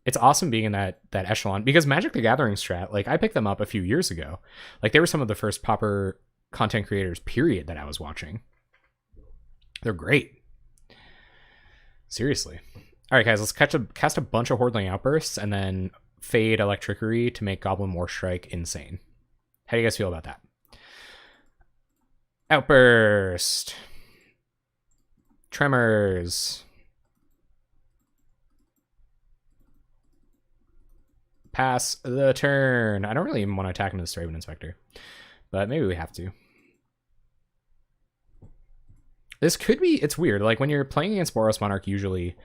It's awesome being in that echelon because Magic the Gathering strat, like I picked them up a few years ago. Like they were some of the first Pauper content creators, period, that I was watching. They're great. Seriously. All right, guys, let's cast a bunch of Hordling Outbursts and then fade Electrickery to make Goblin War Strike insane. How do you guys feel about that? Outburst. Tremors. Pass the turn. I don't really even want to attack into the Thraben Inspector, but maybe we have to. This could be, it's weird. Like when you're playing against Boros Monarch, usually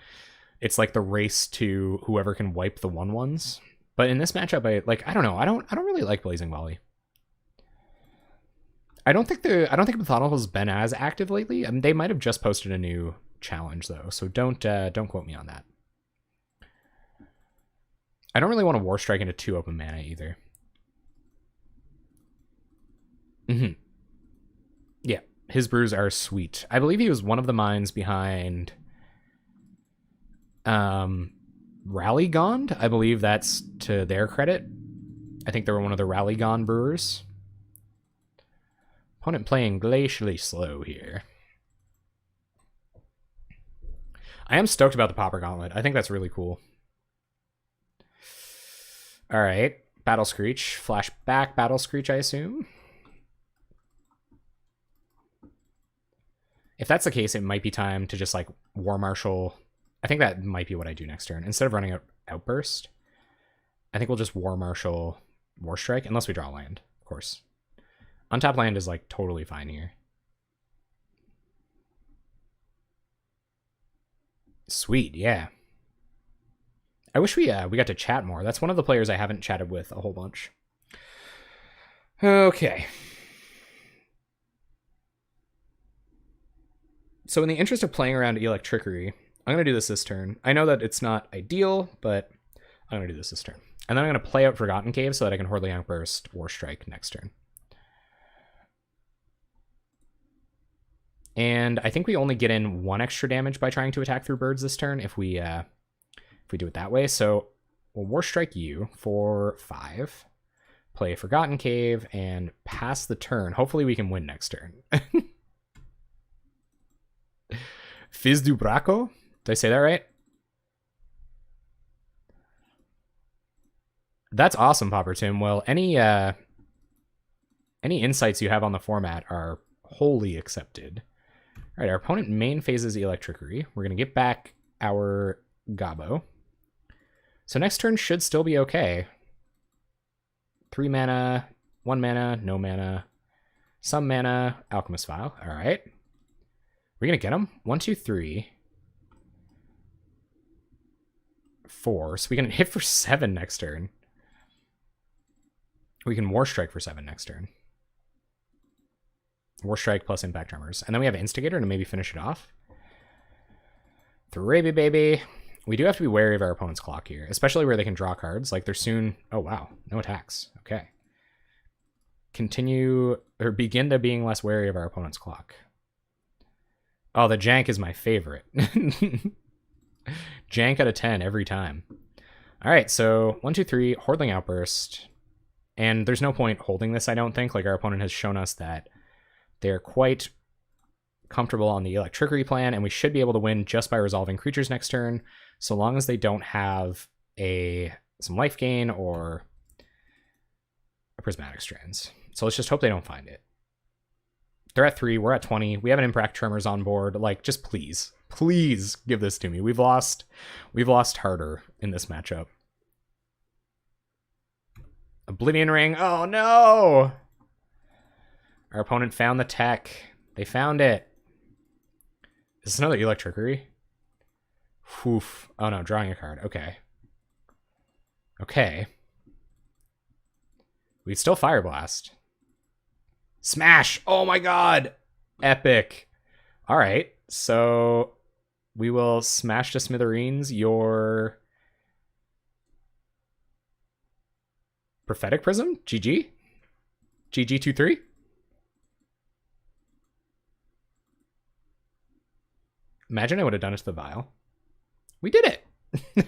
it's like the race to whoever can wipe the 1/1s. But in this matchup, I don't know. I don't really like Blazing Volley. I don't think Methodical has been as active lately. I mean, they might have just posted a new challenge though, so don't quote me on that. I don't really want to War Strike into 2 open mana either. Yeah, his brews are sweet. I believe he was one of the minds behind Rallygond. I believe that's to their credit. I think they were one of the Rallygond brewers. Opponent playing glacially slow here. I am stoked about the Pauper Gauntlet. I think that's really cool. All right, Battle Screech, flashback Battle Screech, I assume. If that's the case, it might be time to just like War Marshal. I think that might be what I do next turn. Instead of running an Outburst, I think we'll just War Marshal War Strike, unless we draw land, of course. Untap land is like totally fine here. Sweet, yeah. I wish we got to chat more. That's one of the players I haven't chatted with a whole bunch. Okay. So in the interest of playing around Electrickery, I'm going to do this turn. I know that it's not ideal, but I'm going to do this turn. And then I'm going to play out Forgotten Cave so that I can Hordling Outburst War Strike next turn. And I think we only get in 1 extra damage by trying to attack through birds this turn if we do it that way. So we'll War Strike you for 5. Play Forgotten Cave and pass the turn. Hopefully we can win next turn. Fils du Braco? Did I say that right? That's awesome, Pauper Tim. Well, any insights you have on the format are wholly accepted. All right, our opponent main phases Electrickery. We're going to get back our Gabo. So next turn should still be okay. 3 mana, 1 mana, no mana, some mana, Alchemist Vial. All right. We're going to get him. 1, 2, 3, 4. So we can hit for 7 next turn. We can War Strike for 7 next turn. War Strike plus Impact Tremors. And then we have Instigator to maybe finish it off. 3 baby. We do have to be wary of our opponent's clock here, especially where they can draw cards. Like they're soon... Oh, wow. No attacks. Okay. Continue or begin to being less wary of our opponent's clock. Oh, the jank is my favorite. Jank out of 10 every time. All right, so 1, 2, 3, Hordling Outburst. And there's no point holding this, I don't think. Like our opponent has shown us that they're quite comfortable on the Electrickery plan, and we should be able to win just by resolving creatures next turn, so long as they don't have some life gain or a Prismatic Strands. So let's just hope they don't find it. They're at 3, we're at 20. We have an Impact Tremors on board. Like, just please give this to me. We've lost harder in this matchup. Oblivion Ring. Oh no! Our opponent found the tech. They found it. Is this another Electrickery? Oof. Oh no, drawing a card. Okay. Okay. We'd still Fire Blast. Smash! Oh my god! Epic. Alright, so we will smash to smithereens your Prophetic Prism? GG? GG 2-3? Imagine I would have done it to the vial. We did it!